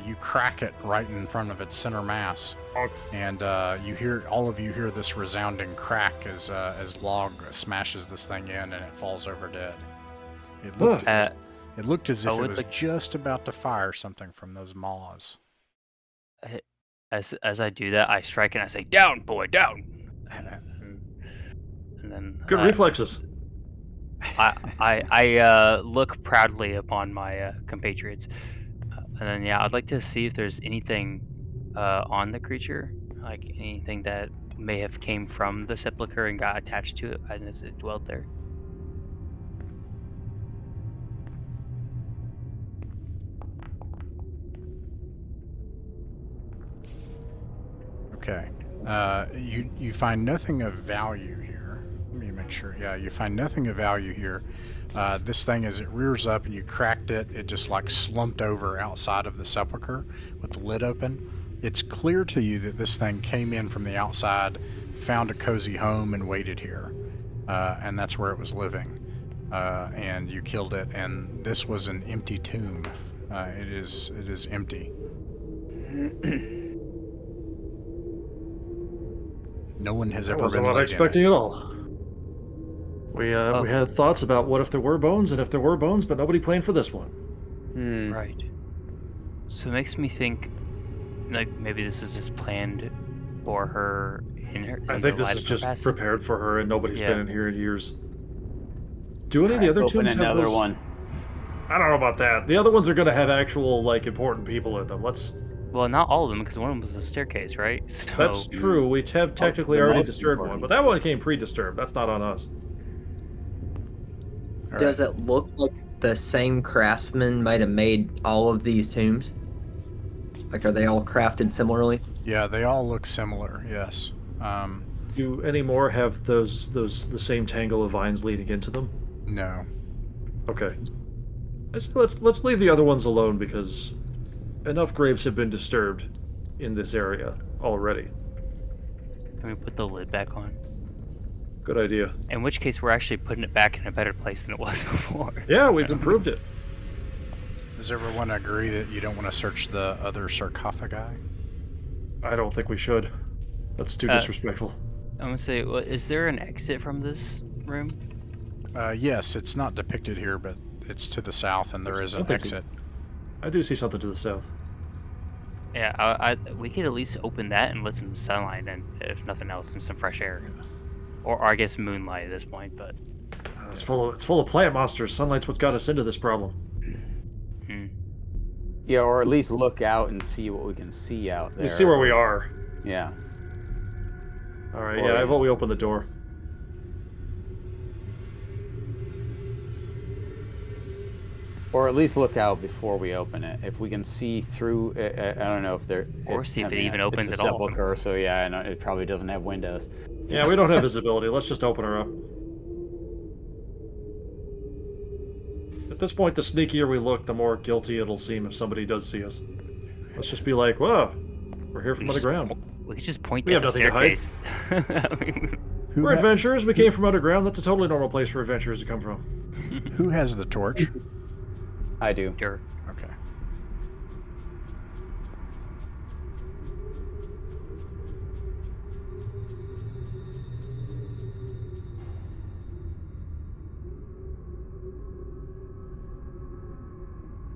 you crack it right in front of its center mass, and all of you hear this resounding crack as Log smashes this thing in, and it falls over dead. It looked as if it was just about to fire something from those maws.
As I do that, I strike and I say, "Down, boy, down!" And then
Good reflexes.
I look proudly upon my compatriots, and then I'd like to see if there's anything on the creature, like anything that may have came from the sepulcher and got attached to it as it dwelt there.
Okay. You find nothing of value here. Let me make sure. Yeah, you find nothing of value here. This thing, as it rears up and you cracked it, it just like slumped over outside of the sepulcher with the lid open. It's clear to you that this thing came in from the outside, found a cozy home, and waited here. And that's where it was living. And you killed it, and this was an empty tomb. It is empty. No one has ever been
not
laid
expecting
in
at all. We had thoughts about what if there were bones, and if there were bones, but nobody planned for this one.
Right. So it makes me think, like, maybe this is just planned for her in her.
I think this is just prepared for her, and nobody's been in here in years. Do any of the other tombs have
another
those?
one?
I don't know about that. The other ones are going to have actual, like, important people in them.
Well, not all of them, because one of them was a staircase, right? So...
That's true. We have technically already disturbed one, but that one came pre-disturbed. That's not on us.
Does it look like the same craftsman might have made all of these tombs? Like, are they all crafted similarly?
Yeah, they all look similar. Yes.
Do any more have the same tangle of vines leading into them?
No.
Okay. Let's leave the other ones alone because enough graves have been disturbed. in this area already.
Can we put the lid back on?
Good idea.
In which case, we're actually putting it back in a better place than it was before.
Yeah, we've improved it.
Does everyone agree that you don't want to search the other sarcophagi?
I don't think we should. That's too disrespectful.
I'm gonna say, is there an exit from this room?
Yes, it's not depicted here, but it's to the south, and there is an exit.
I do see something to the south.
Yeah, we could at least open that and let some sunlight in, if nothing else, and some fresh air. Or I guess moonlight at this point, but...
It's full of plant monsters. Sunlight's what got us into this problem.
Yeah, or at least look out and see what we can see out there.
We see where we are.
Yeah.
All right, yeah, I vote we open the door.
Or at least look out before we open it. If we can see through, I don't know if there.
Or see if it even opens
it's
at
a
all.
sepulcher, so yeah, I know it probably doesn't have windows.
Yeah, we don't have visibility. Let's just open her up. At this point, the sneakier we look, the more guilty it'll seem if somebody does see us. Let's just be like, whoa, we're here from underground.
We could just point
We
at
have
the
nothing to hide.
staircase.
We're adventurers. We came from underground. That's a totally normal place for adventurers to come from.
Who has the torch?
I do.
Sure.
Okay.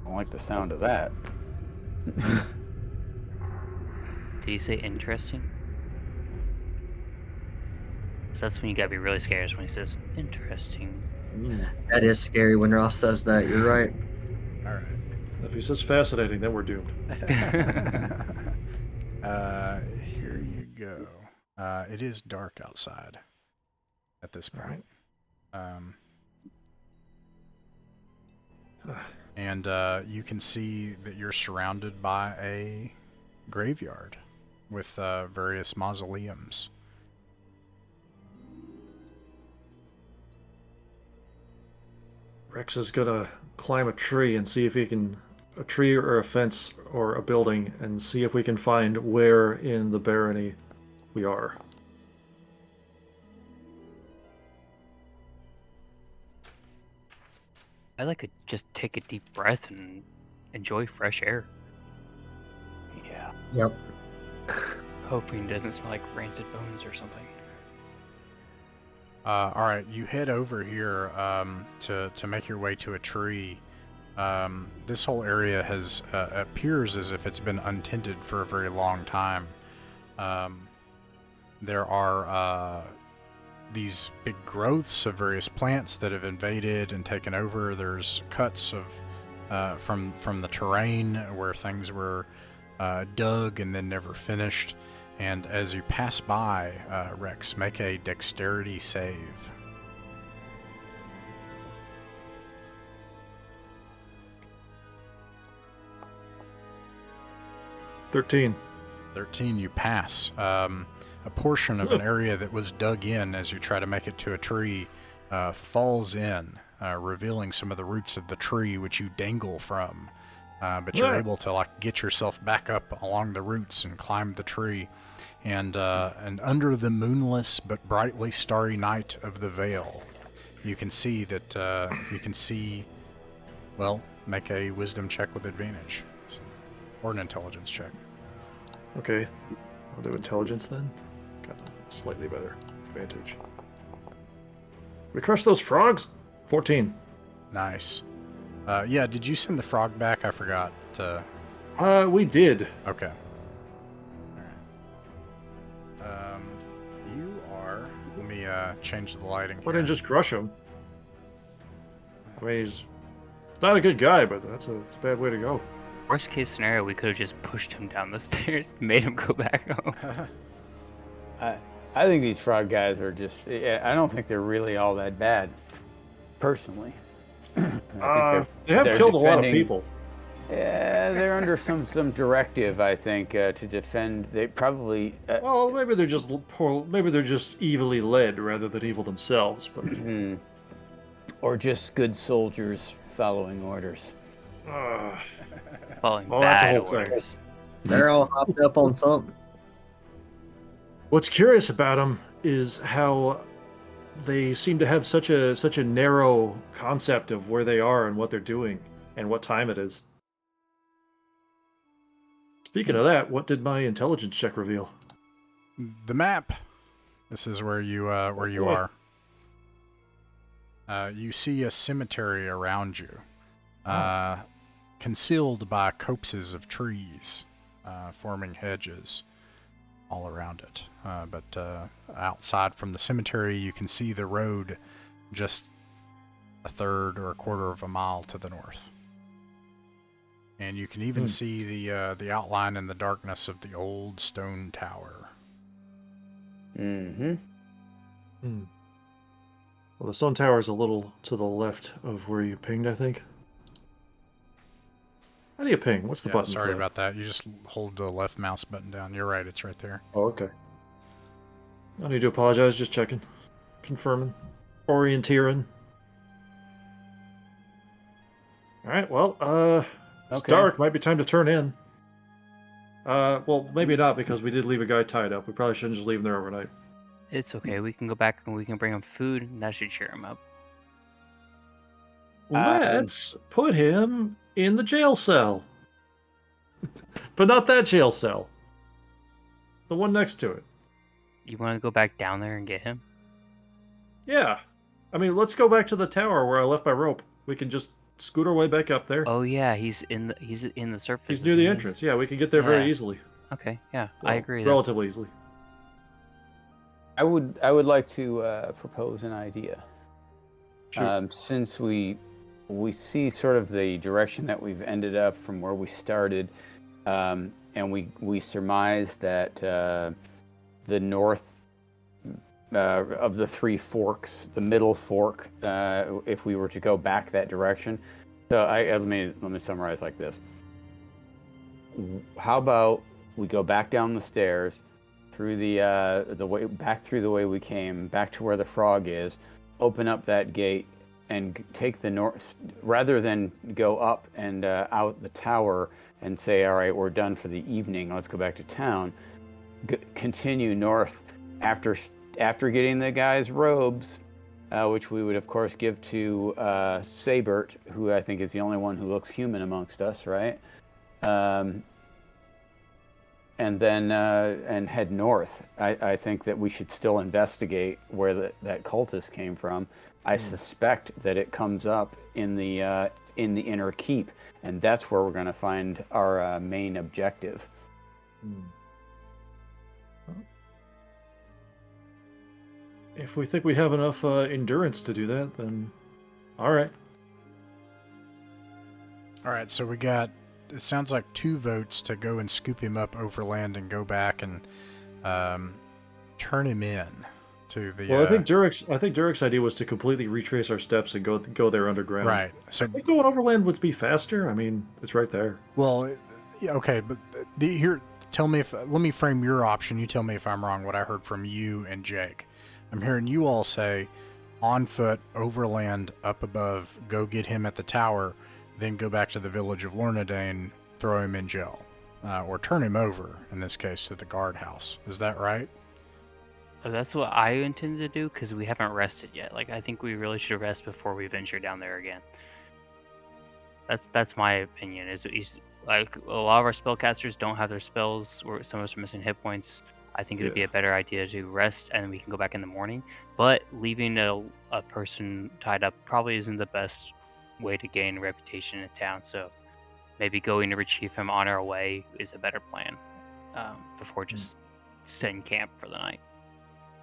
I don't like the sound of that.
Did you say interesting? So that's when you gotta be really scared, is when he says, interesting.
That is scary when Ross says that. You're right.
All right.
If he says fascinating, then we're doomed.
Here you go. It is dark outside at this point. And you can see that you're surrounded by a graveyard with various mausoleums.
Rex is gonna climb a tree and see if he can, a tree or a fence or a building, and see if we can find where in the barony we are.
I like to just take a deep breath and enjoy fresh air.
Yeah.
Yep.
Hoping it doesn't smell like rancid bones or something.
All right, you head over here to make your way to a tree. This whole area has appears as if it's been untended for a very long time. There are these big growths of various plants that have invaded and taken over. There's cuts of from the terrain where things were dug and then never finished. And as you pass by, Rex, make a dexterity save.
"13."
13, you pass. A portion of an area that was dug in as you try to make it to a tree falls in, revealing some of the roots of the tree which you dangle from. But you're able to get yourself back up along the roots and climb the tree. And under the moonless but brightly starry night of the Vale, you can see that well, make a wisdom check with advantage, or an intelligence check.
Okay, I'll do intelligence then. Got slightly better advantage. We crushed those frogs. 14.
Nice. Yeah, did you send the frog back? I forgot to...
We did.
Okay. Alright. You are... Let me change the lighting
Why
here.
didn't just crush him? I mean, he's not a good guy, but that's a bad way to go.
Worst case scenario, we could have just pushed him down the stairs, made him go back home.
I think these frog guys are just... I don't think they're really all that bad, personally.
They have killed a lot of people.
Yeah, they're under some directive, I think, to defend. They probably.
Well, maybe they're just poor. Maybe they're just evilly led rather than evil themselves. But
or just good soldiers following orders.
Following
Well, that's the
bad
whole thing.
orders.
They're all hopped up on something.
What's curious about them is how they seem to have such a narrow concept of where they are and what they're doing and what time it is. Speaking of that, what did my intelligence check reveal?
The map. This is where you
boy.
are. You see a cemetery around you,
Oh.
concealed by copses of trees, forming hedges all around it. But outside from the cemetery, you can see the road just a third or a quarter of a mile to the north. And you can even see the outline in the darkness of the old stone tower.
Mm-hmm.
Well, the stone tower is a little to the left of where you pinged, I think. How do you ping? What's the button
Sorry
for that?
about that. You just hold the left mouse button down. You're right, it's right there.
Oh, okay. No need to apologize, just checking. Confirming. Orienteering. Alright, well, it's
Okay.
dark. Might be time to turn in. Well, maybe not, because we did leave a guy tied up. We probably shouldn't just leave him there overnight.
It's okay. We can go back and we can bring him food, and that should cheer him up.
Let's put him in the jail cell. But not that jail cell. The one next to it.
You want to go back down there and get him?
Yeah. I mean, let's go back to the tower where I left my rope. We can just scoot our way back up there.
Oh yeah, he's in the surface.
He's near the
isn't he?
entrance. Yeah, we can get there very
Yeah.
easily.
Okay, yeah,
Well,
I agree. Though.
Relatively easily.
I would like to propose an idea.
Sure.
Since we see sort of the direction that we've ended up from where we started, and we surmise that the north of the three forks, the middle fork, if we were to go back that direction. So let me summarize like this. How about we go back down the stairs, through the way back through the way we came, back to where the frog is, open up that gate, and take the north, rather than go up and out the tower and say, all right, we're done for the evening, let's go back to town. Continue north after getting the guy's robes, which we would of course give to Sabert, who I think is the only one who looks human amongst us, right? And then and head north. I think that we should still investigate where that cultist came from. I suspect that it comes up in the inner keep, and that's where we're going to find our main objective.
If we think we have enough endurance to do that, then all right.
All right, so we got, it sounds like 2 votes to go and scoop him up overland and go back and turn him in to the.
Well, I think Durek's idea was to completely retrace our steps and go there underground.
Right. So
I think going overland would be faster. I mean, it's right there.
Well, yeah, okay, but here, tell me if. Let me frame your option. You tell me if I'm wrong. What I heard from you and Jake. I'm hearing you all say, on foot, overland, up above, go get him at the tower, then go back to the village of Lornedain, throw him in jail, or turn him over, in this case, to the guardhouse. Is that right?
That's what I intend to do, because we haven't rested yet. Like, I think we really should rest before we venture down there again. That's my opinion. Is like a lot of our spellcasters don't have their spells, or some of us are missing hit points. I think it would be a better idea to rest, and we can go back in the morning. But leaving a person tied up probably isn't the best way to gain reputation in town. So maybe going to retrieve him on our way is a better plan, before just setting camp for the night.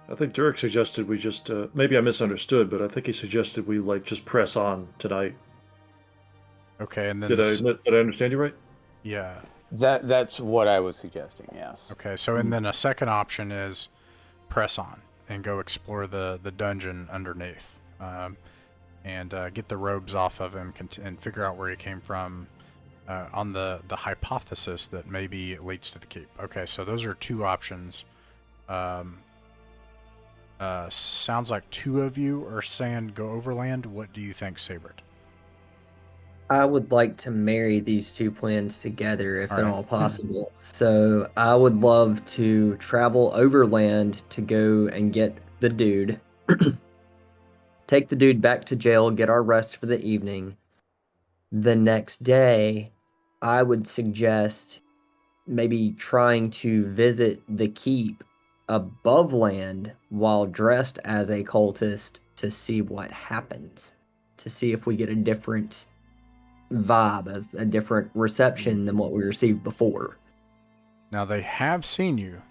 I think Durek suggested we just maybe I misunderstood, but I think he suggested we just press on tonight.
Okay, and then
did I understand you right?
Yeah.
That's what I was suggesting. Yes.
Okay, so and then a second option is press on and go explore the dungeon underneath, and get the robes off of him and figure out where he came from, on the hypothesis that maybe it leads to the keep. Okay, so those are 2 options. Sounds like 2 of you are saying go overland. What do you think, Sabert?
I would like to marry these two plans together if
All
at
right.
all possible. So I would love to travel overland to go and get the dude, take the dude back to jail, get our rest for the evening. The next day, I would suggest maybe trying to visit the keep above land while dressed as a cultist to see what happens, to see if we get a different vibe, a different reception than what we received before.
Now they have seen you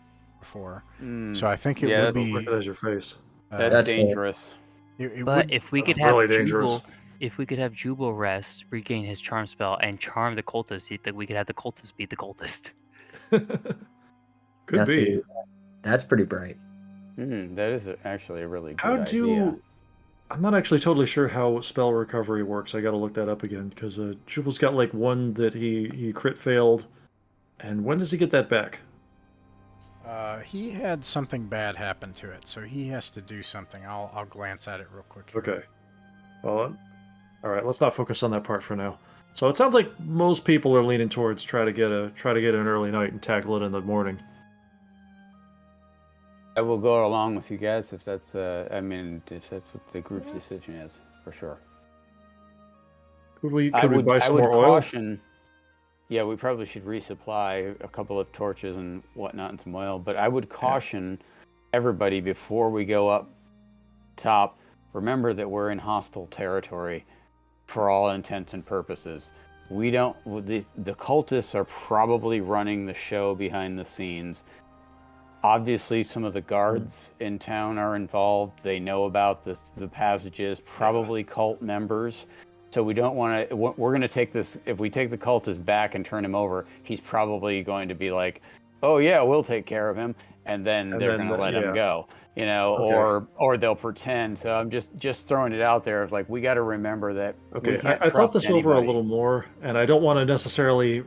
before,
Mm,
so I think it
yeah,
would
that's-
be.
Recognize your face.
That's
That's fair.
dangerous.
It
But
would.
if we
That's
could have
really dangerous.
Jubal, if we could have Jubal rest, regain his charm spell, and charm the cultist, that we could have the cultist beat the cultist.
Could
Now,
be.
see, that's pretty bright.
That is actually a really good
How
idea.
do... I'm not actually totally sure how spell recovery works. I gotta look that up again, because Jubal's got like one that he crit failed. And when does he get that back?
He had something bad happen to it, so he has to do something. I'll glance at it real quick. Here.
Okay. Well, all right. Let's not focus on that part for now. So it sounds like most people are leaning towards try to get an early night and tackle it in the morning.
I will go along with you guys if that's if that's what the group's decision is, for sure.
Could we
I
buy some more oil?
caution. Yeah, we probably should resupply a couple of torches and whatnot and some oil. But I would caution everybody before we go up top. Remember that we're in hostile territory for all intents and purposes. We don't. The cultists are probably running the show behind the scenes. Obviously, some of the guards in town are involved. They know about the passages. Probably cult members. So we don't want to. We're going to take this. If we take the cultist back and turn him over, he's probably going to be like, "Oh yeah, we'll take care of him," and then they're going to let him go. You know,
Okay.
or they'll pretend. So I'm just throwing it out there. It's like we got to remember that.
Okay,
We can't
I thought
trust
this over a
anybody.
little more, and I don't want to necessarily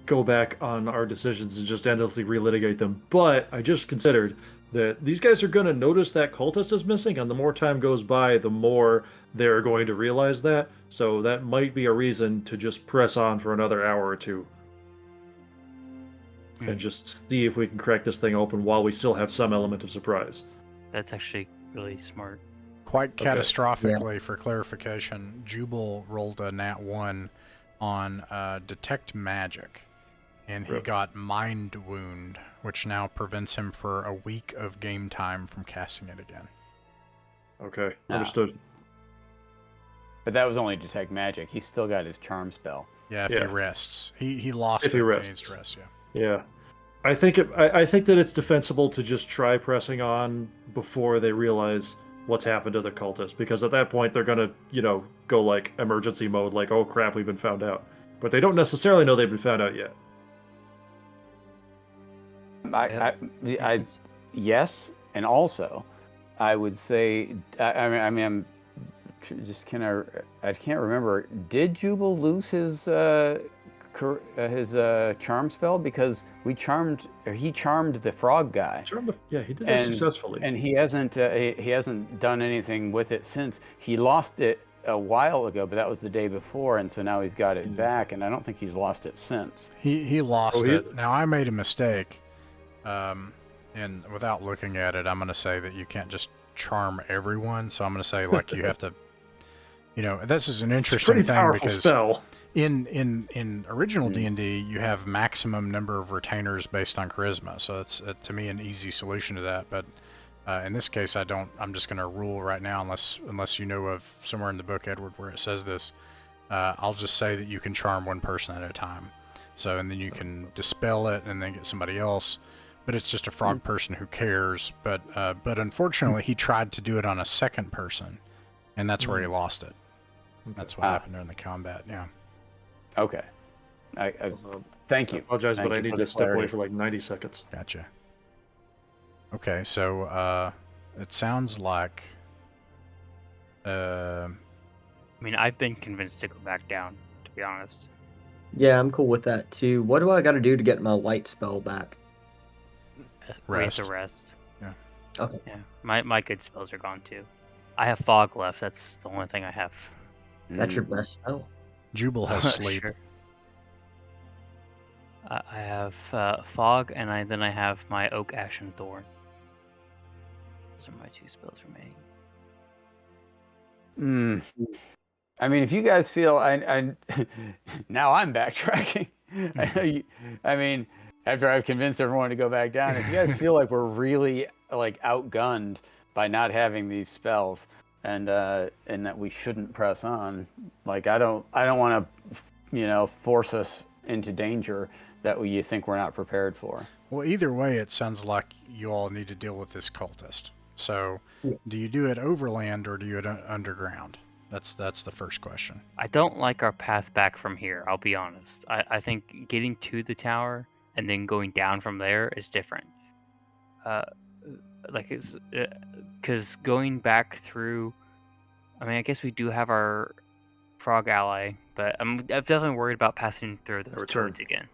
go back on our decisions and just endlessly relitigate them. But I just considered that these guys are going to notice that cultist is missing, and the more time goes by, the more they're going to realize that. So that might be a reason to just press on for another hour or two. And just see if we can crack this thing open while we still have some element of surprise.
That's actually really smart.
Quite
Okay.
catastrophically, for clarification, Jubal rolled a nat 1 on Detect Magic, and he
Really?
got Mind Wound, which now prevents him for a week of game time from casting it again.
Okay,
Ah.
understood.
But that was only detect magic. He's still got his charm spell.
Yeah, if
Yeah.
he rests. He lost
If
it,
he
but
rests.
needs to rest, yeah.
Yeah. I think I think that it's defensible to just try pressing on before they realize what's happened to the cultists, because at that point they're gonna, go like emergency mode, like, oh crap, we've been found out. But they don't necessarily know they've been found out yet.
Yes, and also, I would say, I can't remember. Did Jubal lose his charm spell, because he charmed the frog guy,
Yeah, he did that successfully.
and he hasn't done anything with it since. He lost it a while ago, but that was the day before, and so now he's got it back, and I don't think he's lost it since.
He lost
he-
it. Now, I made a mistake, and without looking at it, I'm going to say that you can't just charm everyone, so I'm going to say, like, you have to, this is an interesting
Pretty
thing,
powerful
because
spell.
in original D&D, you have maximum number of retainers based on charisma, so it's, to me, an easy solution to that, but in this case, I'm just going to rule right now, unless you know of somewhere in the book, Edward, where it says this. I'll just say that you can charm one person at a time. So, and then you can dispel it and then get somebody else. But it's just a frog person who cares. But unfortunately, he tried to do it on a second person, and that's where he lost it. That's what happened during the combat. Yeah.
Okay. Thank
I
you.
apologize,
Thank
but I
you
need
for
to
the
step away
clarity.
for like 90 seconds.
Gotcha. Okay, so it sounds like.
I mean, I've been convinced to go back down, to be honest.
Yeah, I'm cool with that too. What do I got to do to get my light spell back?
Rest.
The rest.
Yeah.
Okay.
Yeah, my good spells are gone too. I have fog left. That's the only thing I have.
That's your best spell.
Jubal has sleep.
Sure. I have fog, and then I have my oak, ash, and thorn. Those are my 2 spells remaining.
I mean, if you guys feel, I now I'm backtracking. I mean, after I've convinced everyone to go back down, if you guys feel like we're really like outgunned by not having these spells, and that we shouldn't press on, like I don't want to, force us into danger that you think we're not prepared for.
Well, either way, it sounds like you all need to deal with this cultist. So, do you do it overland or do you do it underground? That's the first question.
I don't like our path back from here, I'll be honest. I think getting to the tower and then going down from there is different. Because going back through, I mean, I guess we do have our frog ally, but I'm definitely worried about passing through those toads again.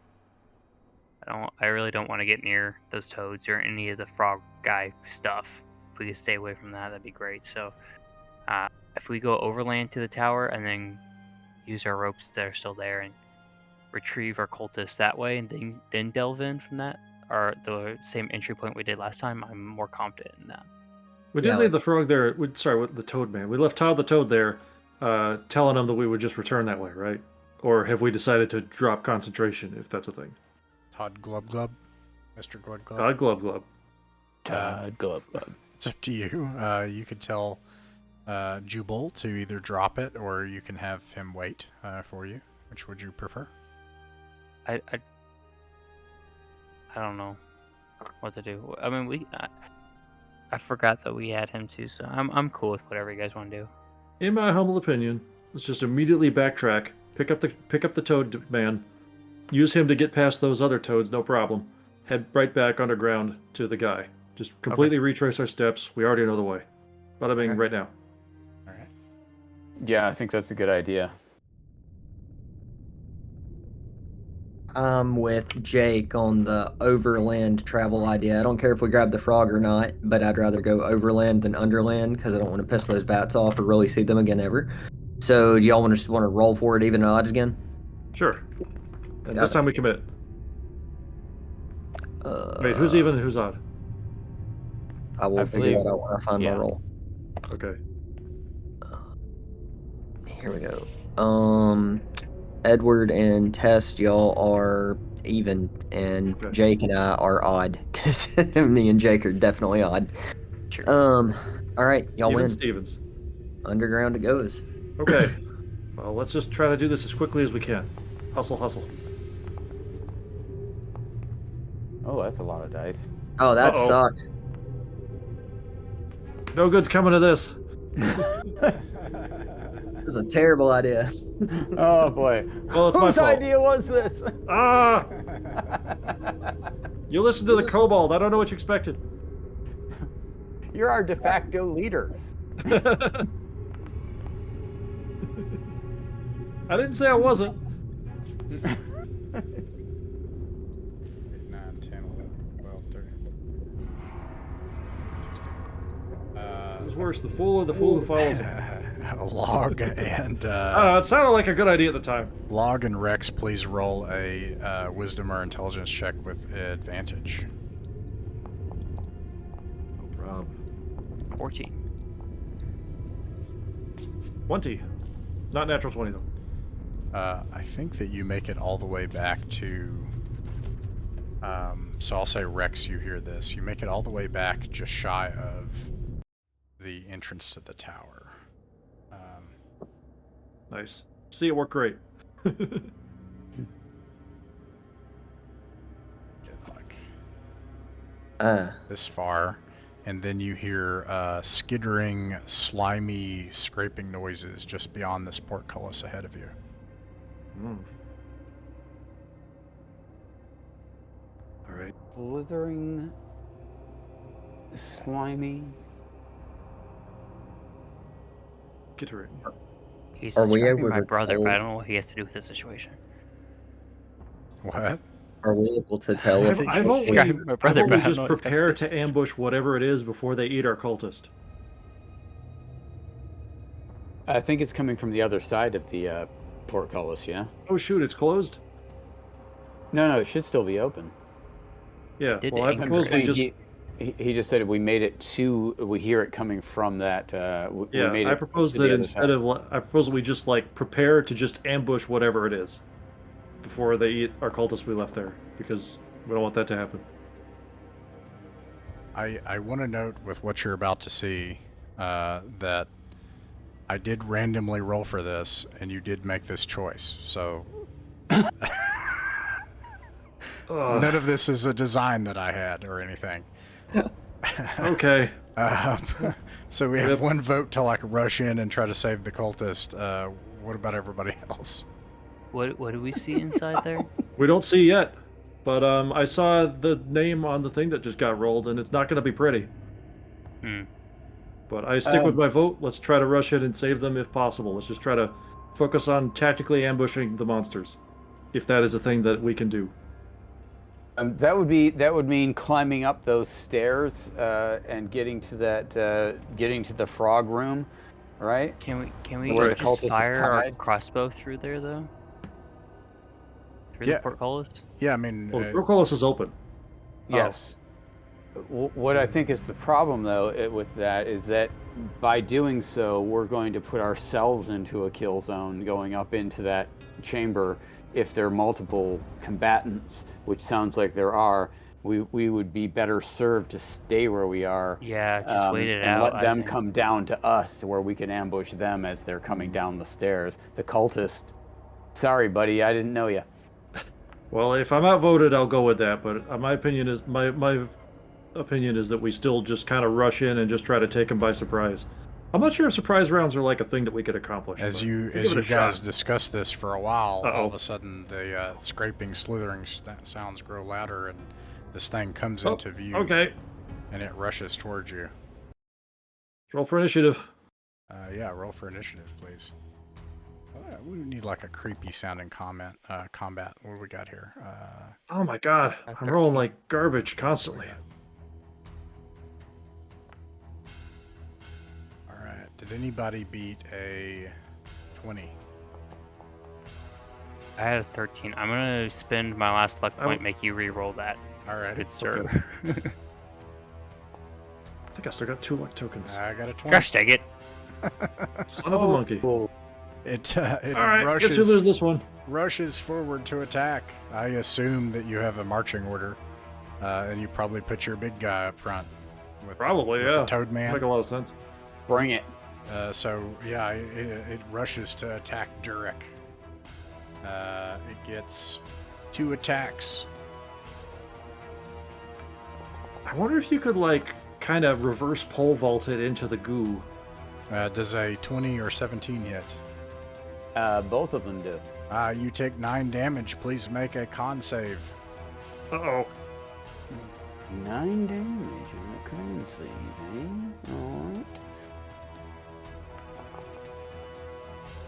I really don't want to get near those toads or any of the frog guy stuff. If we could stay away from that, that'd be great. So, if we go overland to the tower and then use our ropes that are still there and retrieve our cultists that way, and then delve in from that, or the same entry point we did last time, I'm more confident in that.
We did leave the frog there. Sorry, the toad man. We left Todd the toad there, telling him that we would just return that way, right? Or have we decided to drop concentration, if that's a thing?
Todd Glub Glub? Mr. Glub Glub?
Todd Glub Glub.
Todd Glub Glub.
It's up to you. You could tell Jubal to either drop it or you can have him wait for you. Which would you prefer?
I don't know what to do. I mean, I forgot that we had him too, so I'm cool with whatever you guys want to do.
In my humble opinion, let's just immediately backtrack, pick up the toad man, use him to get past those other toads, no problem. Head right back underground to the guy. Just completely retrace our steps. We already know the way. Bada bing, right now.
All right.
Yeah, I think that's a good idea.
I'm with Jake on the overland travel idea. I don't care if we grab the frog or not, but I'd rather go overland than underland because I don't want to piss those bats off or really see them again ever. So do y'all want to roll for it even odds again?
Sure. And this time we commit. Wait, who's even and who's odd?
I will figure that out when I find my roll.
Okay.
Here we go. Edward and Tess, y'all are even, and Jake and I are odd, because me and Jake are definitely odd.
Sure.
All right, y'all win.
Stevens.
Underground it goes.
Okay. Well, let's just try to do this as quickly as we can. Hustle, hustle.
Oh, that's a lot of dice.
Oh, that sucks.
No good's coming to this.
It was a terrible idea.
Oh boy.
Well, it's my
Whose
fault.
idea was this?
Ah! You listened to the kobold. I don't know what you expected.
You're our de facto leader.
I didn't say I wasn't.
8, 9, 10, 11, 12, 13.
It was worse, the fool or the fool who follows him.
Log and
It sounded like a good idea at the time.
Log and Rex, please roll a wisdom or intelligence check with advantage.
No problem.
14.
20. Not natural 20 though.
I think that you make it all the way back to. So I'll say Rex, you hear this. You make it all the way back, just shy of the entrance to the tower.
Nice. See, it worked great.
Get like this far, and then you hear skittering, slimy, scraping noises just beyond this portcullis ahead of you.
All right.
Slithering, slimy.
Get her in.
He's
Are we
describing
able
my
to
brother,
tell-
but I don't know what he has to do with the situation.
What?
Are we able to tell if
I've only,
Describe my brother,
I've
but
only
I don't
just
know what's
prepare to ambush whatever it is before they eat our cultist.
I think it's coming from the other side of the portcullis, yeah?
Oh shoot, it's closed.
No, it should still be open.
Yeah.
Did
Well, I
it
propose we
saying
just.
he just said we made it to. We hear it coming from that. We
Yeah,
made
I
it
propose
to
that
the other
instead
side.
of I propose that we just like prepare to just ambush whatever it is before they eat our cultists we left there, because we don't want that to happen.
I want to note with what you're about to see that I did randomly roll for this, and you did make this choice. So none of this is a design that I had or anything.
Okay.
So we have
Yep.
one vote to like rush in and try to save the cultist. What about everybody else?
What do we see inside there?
We don't see yet, but I saw the name on the thing that just got rolled, and it's not going to be pretty.
Hmm.
But I stick with my vote. Let's try to rush in and save them if possible. Let's just try to focus on tactically ambushing the monsters, if that is a thing that we can do.
That would mean climbing up those stairs and getting to the frog room, right?
Can we
Where the
just
cultist is
fire our
tied?
crossbow through there though? Through
Yeah.
the portcullis?
Yeah, I mean,
Well, the portcullis is open.
Yes. What I think is the problem, though, with that is that by doing so, we're going to put ourselves into a kill zone going up into that chamber. If there are multiple combatants, which sounds like there are, we would be better served to stay where we are.
Yeah, just wait it
and
out.
let them
I think.
come down to us where we can ambush them as they're coming down the stairs. The cultist, sorry, buddy, I didn't know you.
Well, if I'm outvoted, I'll go with that. But my opinion is my opinion is that we still just kind of rush in and just try to take them by surprise. I'm not sure if surprise rounds are like a thing that we could accomplish.
as
but
you
we'll
as
give it
you
a shot.
guys discuss this for a while,
Uh-oh.
all of a sudden the scraping, slithering sounds grow louder, and this thing comes into view.
Okay.
And it rushes towards you.
Roll for initiative.
Yeah, roll for initiative, please. We need like a creepy sounding combat. What do we got here?
Oh my god, I'm rolling like garbage constantly.
All right. Did anybody beat a 20?
I had a 13. I'm gonna spend my last luck
I
point, make you re-roll that.
All right.
Good sir.
I think I still got 2 luck tokens.
I got a 20.
Gosh dang it!
Son of a monkey.
It
Alright,
rushes.
guess we lose this one.
Rushes forward to attack. I assume that you have a marching order, and you probably put your big guy up front.
Probably,
with
yeah.
the Toad Man.
Make a lot of sense.
Bring it.
So yeah, it rushes to attack Durek. It gets 2 attacks.
I wonder if you could, like, kind of reverse pole vault it into the goo.
Does a 20 or 17 hit?
Both of them do.
You take 9 damage. Please make a con save.
Uh-oh.
9 damage on the con save, eh? Alright.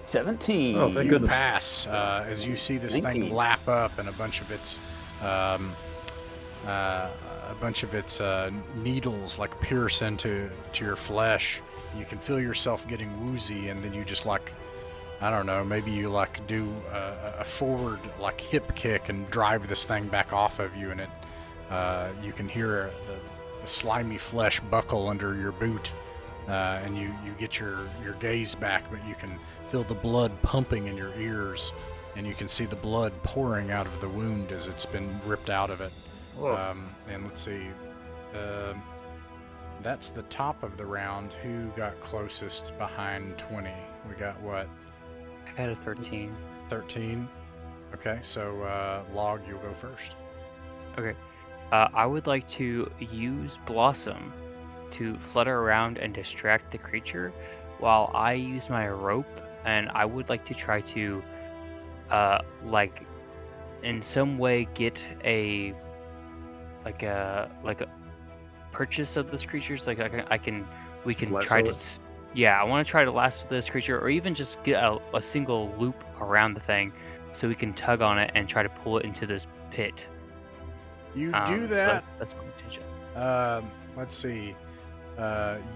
17.
Oh, thank
You
goodness.
pass as you see this thing
19.
lap up, and a bunch of its needles like pierce into your flesh. You can feel yourself getting woozy, and then you just like, I don't know, maybe you like do a forward like hip kick and drive this thing back off of you, and it you can hear the slimy flesh buckle under your boot. And you get your gaze back, but you can feel the blood pumping in your ears, and you can see the blood pouring out of the wound as it's been ripped out of it. And let's see, that's the top of the round. Who got closest behind 20? We got what?
I had a 13.
13? Okay, so Log, you'll go first.
Okay. I would like to use Blossom to flutter around and distract the creature while I use my rope, and I would like to try to like in some way get a purchase of this creature's, like we can
Lasso
try to
it?
yeah, I want to try to lasso this creature, or even just get a single loop around the thing so we can tug on it and try to pull it into this pit.
You
So
do that.
that's my intention.
Let's see.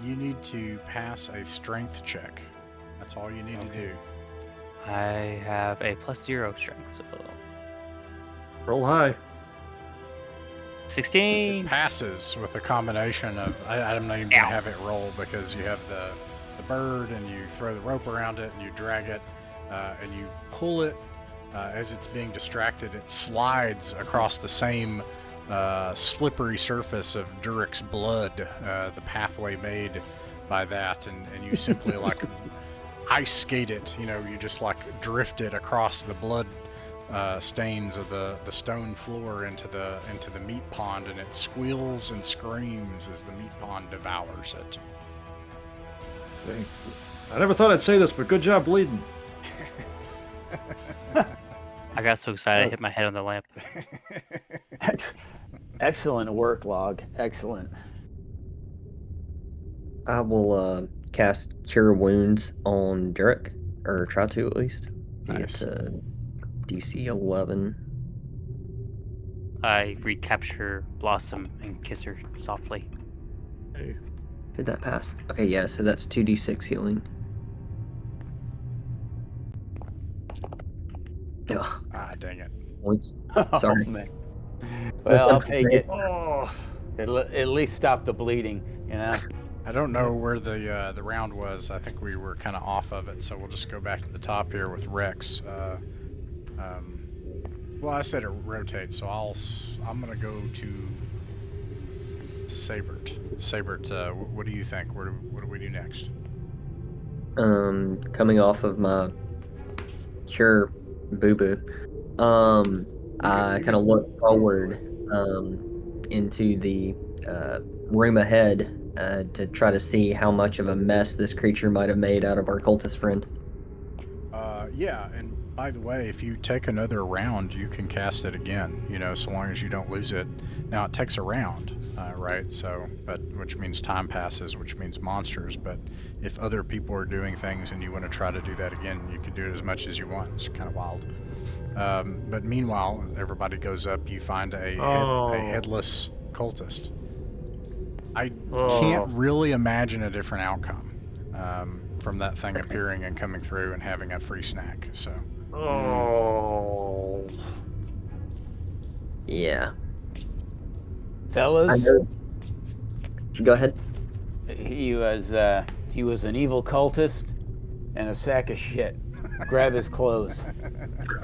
You need to pass a strength check. That's all you need to do.
I have a +0 strength, so
Roll high.
16.
It passes with a combination of, I'm not even going to have it roll because you have the bird and you throw the rope around it and you drag it and you pull it as it's being distracted. It slides across the same slippery surface of Durek's blood, the pathway made by that, and you simply like ice skate it. You just like drift it across the blood stains of the stone floor into the meat pond, and it squeals and screams as the meat pond devours it.
Dang. I never thought I'd say this, but good job bleeding.
I got so excited I hit my head on the lamp.
Excellent work, Log. Excellent.
I will cast Cure Wounds on Durek, or try to at least.
Nice.
It's DC 11.
I recapture Blossom and kiss her softly.
Hey.
Did that pass? Okay, yeah, so that's 2d6 healing. Ugh,
Dang it.
points.
Oh,
Sorry.
man. Well, I'll take it.
Oh,
It'll at least stop the bleeding,
I don't know where the round was. I think we were kind of off of it, so we'll just go back to the top here with Rex. Well, I said it rotates, so I'm gonna go to Sabert. Sabert, what do you think? What do we do next?
Coming off of my Cure Boo-Boo, I kind of look forward into the room ahead to try to see how much of a mess this creature might have made out of our cultist friend.
Yeah, and by the way, if you take another round, you can cast it again, so long as you don't lose it. Now, it takes a round, right? So, which means time passes, which means monsters, but if other people are doing things and you want to try to do that again, you can do it as much as you want. It's kind of wild. But meanwhile, everybody goes up, you find a headless cultist. I can't really imagine a different outcome from that thing appearing and coming through and having a free snack, so...
Oh.
Yeah.
Fellas,
Go ahead.
he was an evil cultist and a sack of shit. Grab his clothes.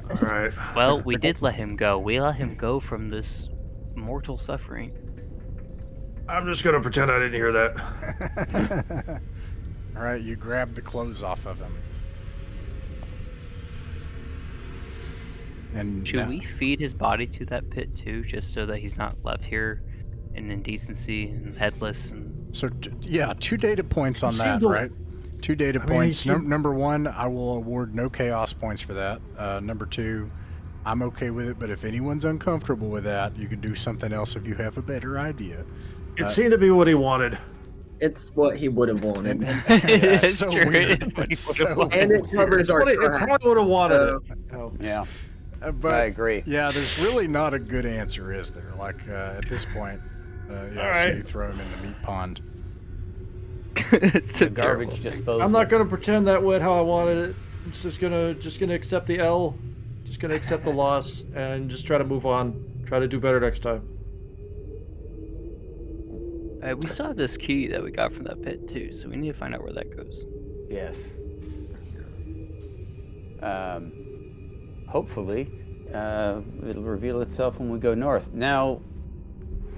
All right.
Well, we did let him go. We let him go from this mortal suffering.
I'm just gonna pretend I didn't hear that.
All right, you grab the clothes off of him. And
Should we feed his body to that pit too, just so that he's not left here in indecency and headless? And
So, 2 data points on that, right? 2 data points. Number 1, I will award no chaos points for that. Number 2, I'm okay with it, but if anyone's uncomfortable with that, you can do something else if you have a better idea.
It seemed to be what he wanted.
It's what he would have wanted.
It's so
true.
weird. It's so
And it covers our
It's
track.
how I would have wanted it.
Yeah,
but
I agree.
Yeah, there's really not a good answer, is there? Like at this point, so
right.
you throw him in the meat pond.
it's
The
a
garbage
terrible-
disposal.
I'm not gonna pretend that went how I wanted it. I'm just gonna accept the L. Just gonna accept the loss and just try to move on. Try to do better next time.
we still have this key that we got from that pit too, so we need to find out where that goes.
Yes. Hopefully, it'll reveal itself when we go north. Now,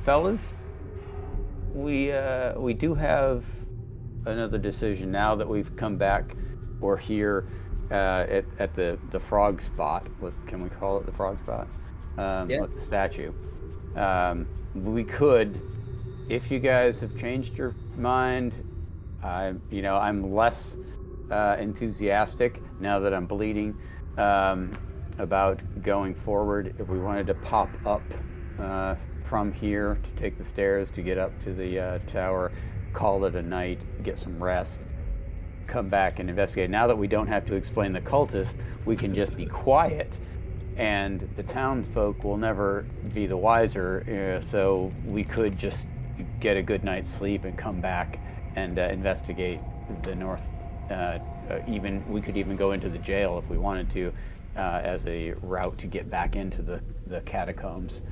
fellas, we do have another decision now that we've come back. We're here at the frog spot. Can we call it the frog spot?
Yeah.
With the statue. We could, if you guys have changed your mind, I'm less enthusiastic now that I'm bleeding about going forward. If we wanted to pop up from here to take the stairs to get up to the tower, call it a night, get some rest, come back and investigate. Now that we don't have to explain the cultist, we can just be quiet, and the townsfolk will never be the wiser. So we could just get a good night's sleep and come back and investigate the north we could even go into the jail if we wanted to, as a route to get back into the catacombs.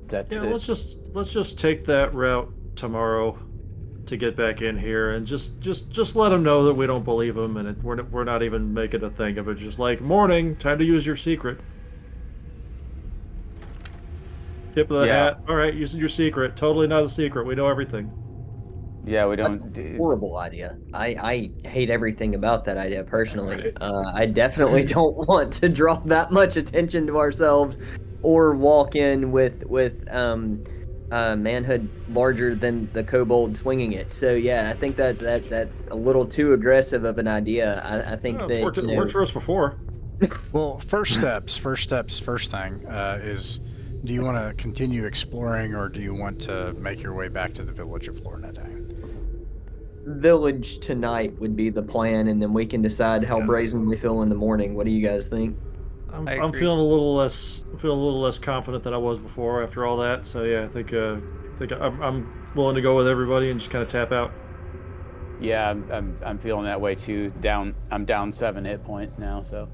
Let's just take that route tomorrow to get back in here, and just let them know that we don't believe them, and we're not even making a thing of it. Just like, morning, time to use your secret. Tip of the hat. All right, using your secret. Totally not a secret. We know everything.
Yeah, we
That's
don't.
a horrible idea. I hate everything about that idea personally. I definitely don't want to draw that much attention to ourselves, or walk in with manhood larger than the kobold swinging it. So yeah, I think that's a little too aggressive of an idea. I think
It's
that
worked for us before.
Well, first thing is, do you want to continue exploring, or do you want to make your way back to the village of Lornedain?
village tonight would be the plan, and then we can decide how brazen we feel in the morning. What do you guys think?
I'm
agree.
feeling a little less confident than I was before after all that. So yeah, I think I'm willing to go with everybody and just kind of tap out.
Yeah, I'm feeling that way too. I'm down 7 hit points now. So.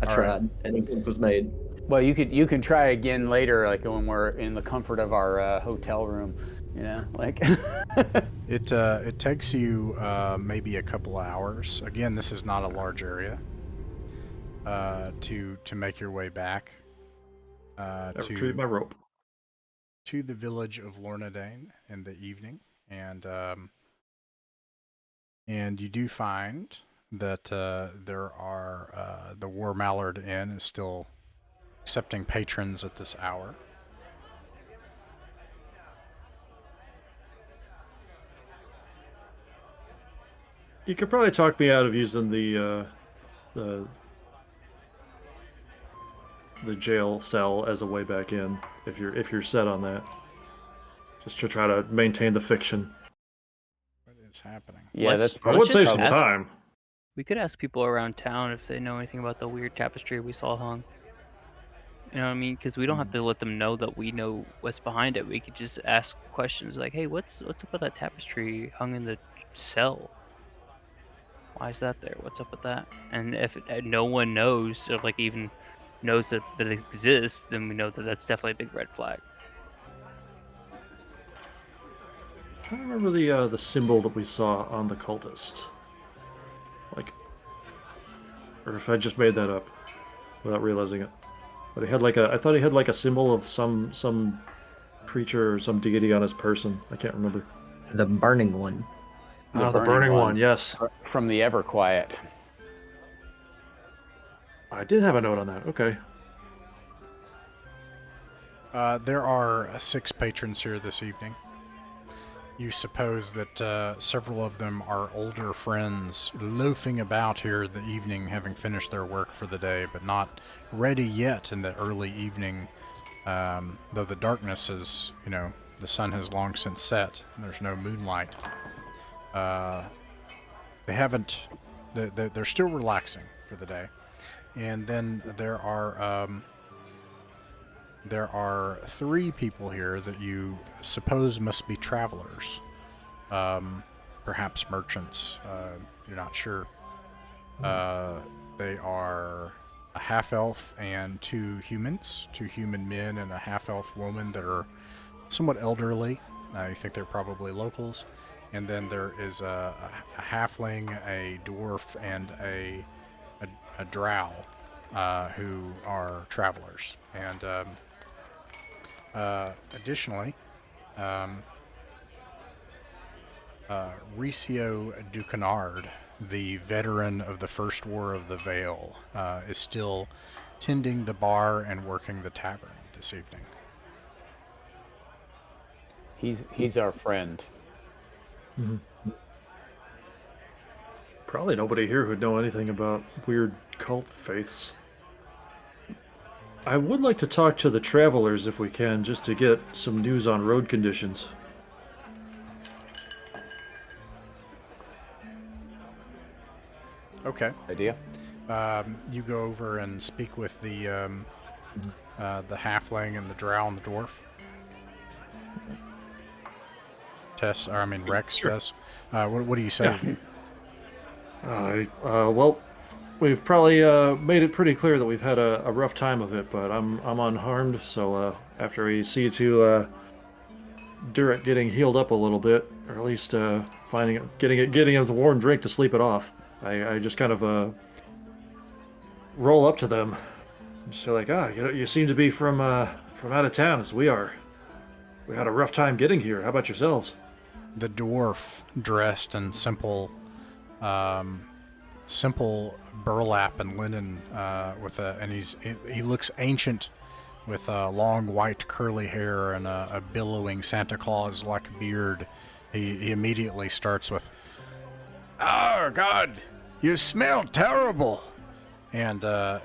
I tried, and it was made.
Well, you can try again later, like when we're in the comfort of our hotel room. You know, like.
It takes you maybe a couple hours. Again, this is not a large area. To make your way back.
Retrieve my rope.
To the village of Lornedain in the evening, and you do find that there are the War Mallard Inn is still accepting patrons at this hour.
You could probably talk me out of using the jail cell as a way back in, if you're set on that. Just to try to maintain the fiction.
What is happening?
Yeah,
I would save some time.
We could ask people around town if they know anything about the weird tapestry we saw hung. You know what I mean? Because we don't have to let them know that we know what's behind it. We could just ask questions like, "Hey, what's up with that tapestry hung in the cell? Why is that there? What's up with that?" And if no one knows, or like even knows that it exists, then we know that that's definitely a big red flag.
I don't remember the symbol that we saw on the cultist. Like, or if I just made that up without realizing it. But he had I thought he had like a symbol of some creature or some deity on his person. I can't remember.
The burning one.
The burning one, yes.
From the Everquiet.
I did have a note on that. Okay.
There are 6 patrons here this evening. You suppose that several of them are older friends loafing about here the evening, having finished their work for the day, but not ready yet in the early evening, though the darkness is, the sun has long since set, and there's no moonlight. They're still relaxing for the day. And then there are 3 people here that you suppose must be travelers, perhaps merchants. You're not sure. They are a half-elf and 2 humans, 2 human men and a half-elf woman that are somewhat elderly. You think they're probably locals. And then there is a halfling, a dwarf, and a drow who are travelers. And additionally, Ricio Ducanard, the veteran of the First War of the Vale, is still tending the bar and working the tavern this evening.
He's our friend.
Mm-hmm. Probably nobody here who'd know anything about weird cult faiths. I would like to talk to the travelers if we can, just to get some news on road conditions.
Okay.
Idea.
You go over and speak with the halfling and the drow and the dwarf. Rex
Sure.
does. What do you say?
Yeah. Well, we've probably made it pretty clear that we've had a rough time of it, but I'm unharmed. So after we see to Durek getting healed up a little bit, or at least getting him the warm drink to sleep it off, I just kind of roll up to them, and say like, you seem to be from out of town as we are. We had a rough time getting here. How about yourselves?
The dwarf, dressed in simple burlap and linen, he looks ancient, with long white curly hair and a billowing Santa Claus-like beard. He immediately starts with, "Oh God, you smell terrible," and the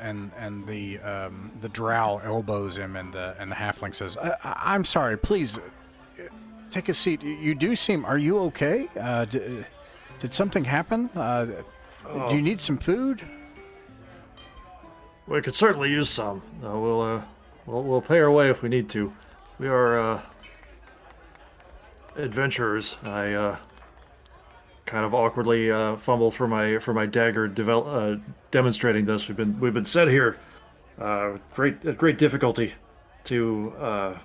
drow elbows him, and the halfling says, "I'm sorry, please take a seat. You do seem. Are you okay? Did something happen? Do you need some food?"
We could certainly use some. We'll pay our way if we need to. We are adventurers. I kind of awkwardly fumble for my dagger, demonstrating this. We've been sent here with great difficulty to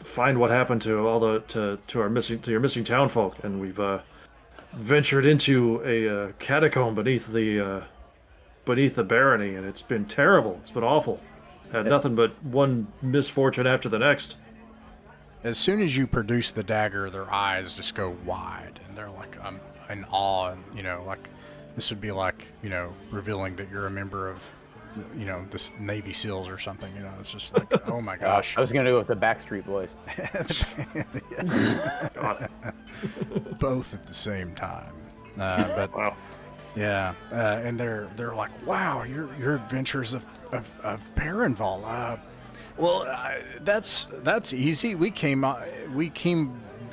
find what happened to your missing townfolk, and we've ventured into a catacomb beneath the barony, and it's been terrible. It's been awful. Had nothing but one misfortune after the next.
As soon as you produce the dagger, their eyes just go wide, and they're like in awe, and like this would be like revealing that you're a member of this Navy SEALs or something. It's just like, oh my gosh.
I was gonna go with the Backstreet Boys.
Both at the same time, but
Wow.
yeah, and they're like, wow, your adventures of Parenval. That's easy. We came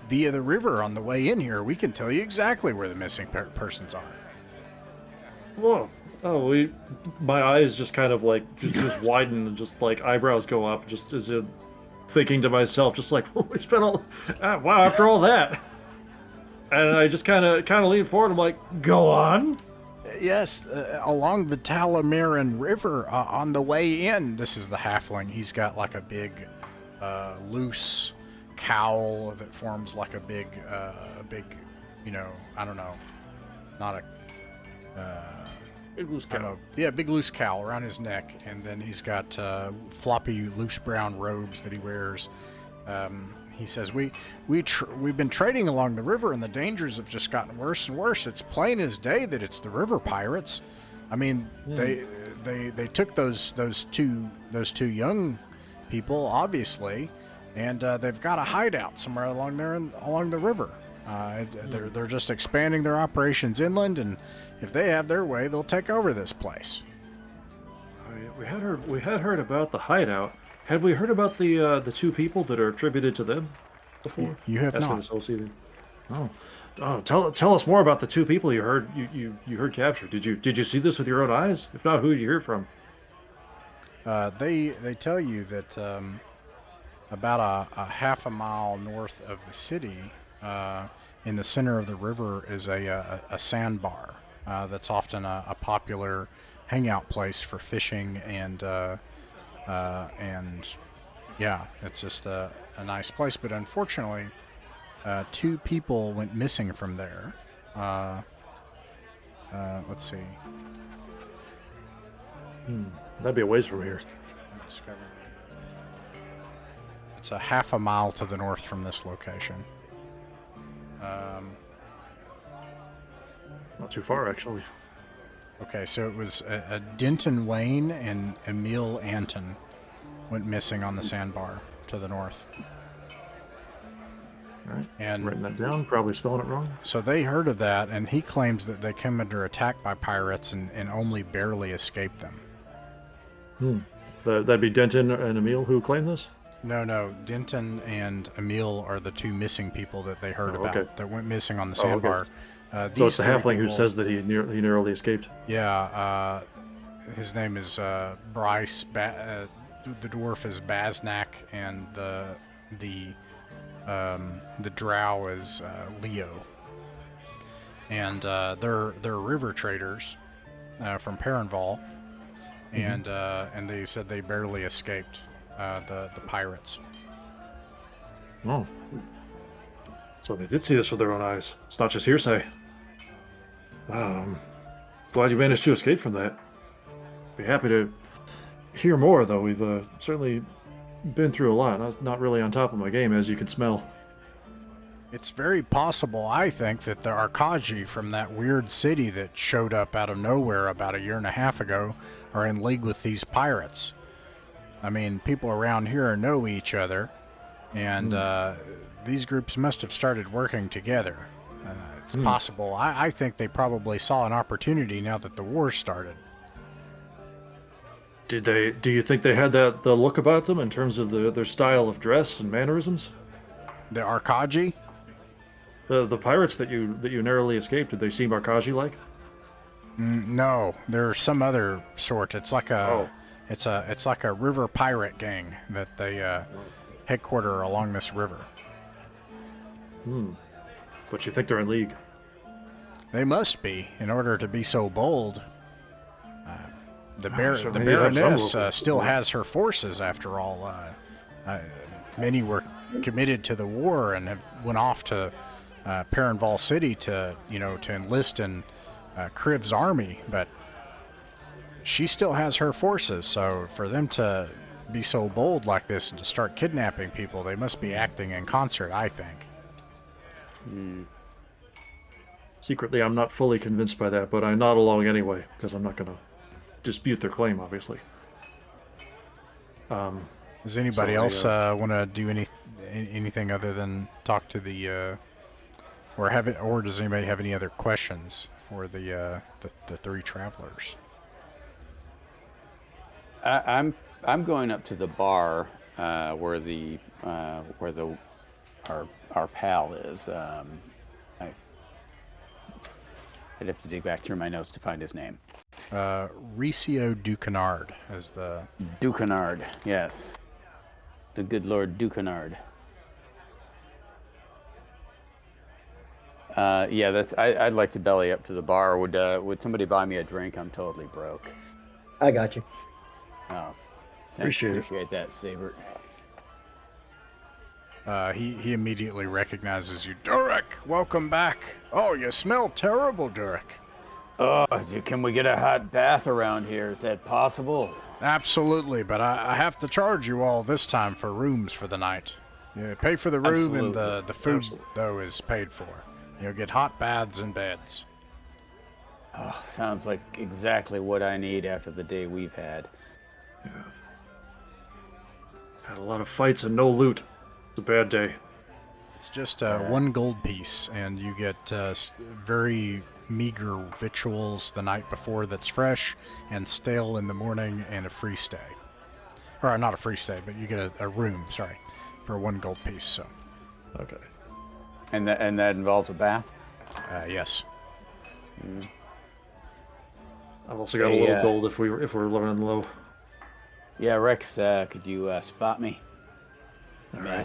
via the river on the way in here. We can tell you exactly where the missing persons are.
Whoa. Oh, my eyes just kind of like just widen, and just like eyebrows go up, just as in thinking to myself, just like, we spent all wow, after all that. And I just kind of lean forward. I'm like, go on.
Yes, along the Talamaran River on the way in. This is the halfling. He's got like a big, loose cowl that forms like a big, I don't know, not a.
Big loose cowl.
Big loose cowl around his neck, and then he's got floppy, loose brown robes that he wears. He says, "We've been trading along the river, and the dangers have just gotten worse and worse. It's plain as day that it's the river pirates. I mean, they took those two young people, obviously, and they've got a hideout somewhere along there along the river. They're just expanding their operations inland, and if they have their way, they'll take over this place."
We had heard about the hideout. Had we heard about the two people that are attributed to them before?
You have
That's
not.
for this whole season. Oh, tell us more about the two people you heard captured. Did you see this with your own eyes? If not, who did you hear from?
They tell you that about a half a mile north of the city, in the center of the river, is a sandbar that's often a popular hangout place for fishing, and yeah, it's just a nice place. But unfortunately, two people went missing from there. Let's see.
That'd be a ways from here.
It's a half a mile to the north from this location.
Not too far, actually.
Okay, so it was a Denton Wayne and Emil Anton went missing on the sandbar to the north.
All right.
And
writing that down, probably spelling it wrong.
So they heard of that, and he claims that they came under attack by pirates and only barely escaped them.
That'd be Denton and Emil who claim this?
No. Denton and Emil are the two missing people that they heard about that went missing on the
Okay.
sandbar.
So it's the halfling who says that he narrowly escaped.
Yeah, his name is Bryce. The dwarf is Baznak, and the drow is Leo. and they're river traders from Perrinval, and they said they barely escaped the pirates.
Oh. So they did see this with their own eyes. It's not just hearsay. Glad you managed to escape from that. Be happy to hear more, though. We've certainly been through a lot. I'm not really on top of my game, as you can smell.
It's very possible, I think, that the Arkaji from that weird city that showed up out of nowhere about a year and a half ago are in league with these pirates. I mean, people around here know each other, and these groups must have started working together. It's possible. I think they probably saw an opportunity now that the war started.
Do you think they had the look about them in terms of their style of dress and mannerisms?
The Arkaji?
The pirates that you narrowly escaped, did they seem Arkaji-like?
No, they're some other sort. It's like it's like a river pirate gang that they headquarter along this river.
But you think they're in league?
They must be, in order to be so bold. The
certainly you have
Baroness
some
still has her forces, after all. Many were committed to the war and went off to Perrinval City to enlist in Kriv's army, but she still has her forces, so for them to be so bold like this and to start kidnapping people, they must be acting in concert, I think.
Secretly, I'm not fully convinced by that, but I nod along anyway, because I'm not going to dispute their claim, obviously.
Does anybody else want to do anything other than talk to the or does anybody have any other questions for the three travelers?
I'm going up to the bar where our pal is. I'd have to dig back through my notes to find his name.
Ricio Ducanard as the...
Ducanard, yes. The good Lord Ducanard. I'd like to belly up to the bar. Would somebody buy me a drink? I'm totally broke.
I got you.
Oh,
appreciate
that, Sabert.
He immediately recognizes you. Durek, welcome back. Oh, you smell terrible, Durek.
Oh, can we get a hot bath around here? Is that possible?
Absolutely, but I have to charge you all this time for rooms for the night. You pay for the room, and the food, though, is paid for. You'll get hot baths and beds.
Oh, sounds like exactly what I need after the day we've had.
Yeah. Had a lot of fights and no loot. It's a bad day.
It's just 1 gold piece, and you get very meager victuals the night before that's fresh and stale in the morning, and a free stay. Or not a free stay, but you get a room, for 1 gold piece. So.
Okay.
And that involves a bath?
Yes.
I've also got a little gold if we're running low.
Yeah, Rex, could you spot me? I mean,
Right.
I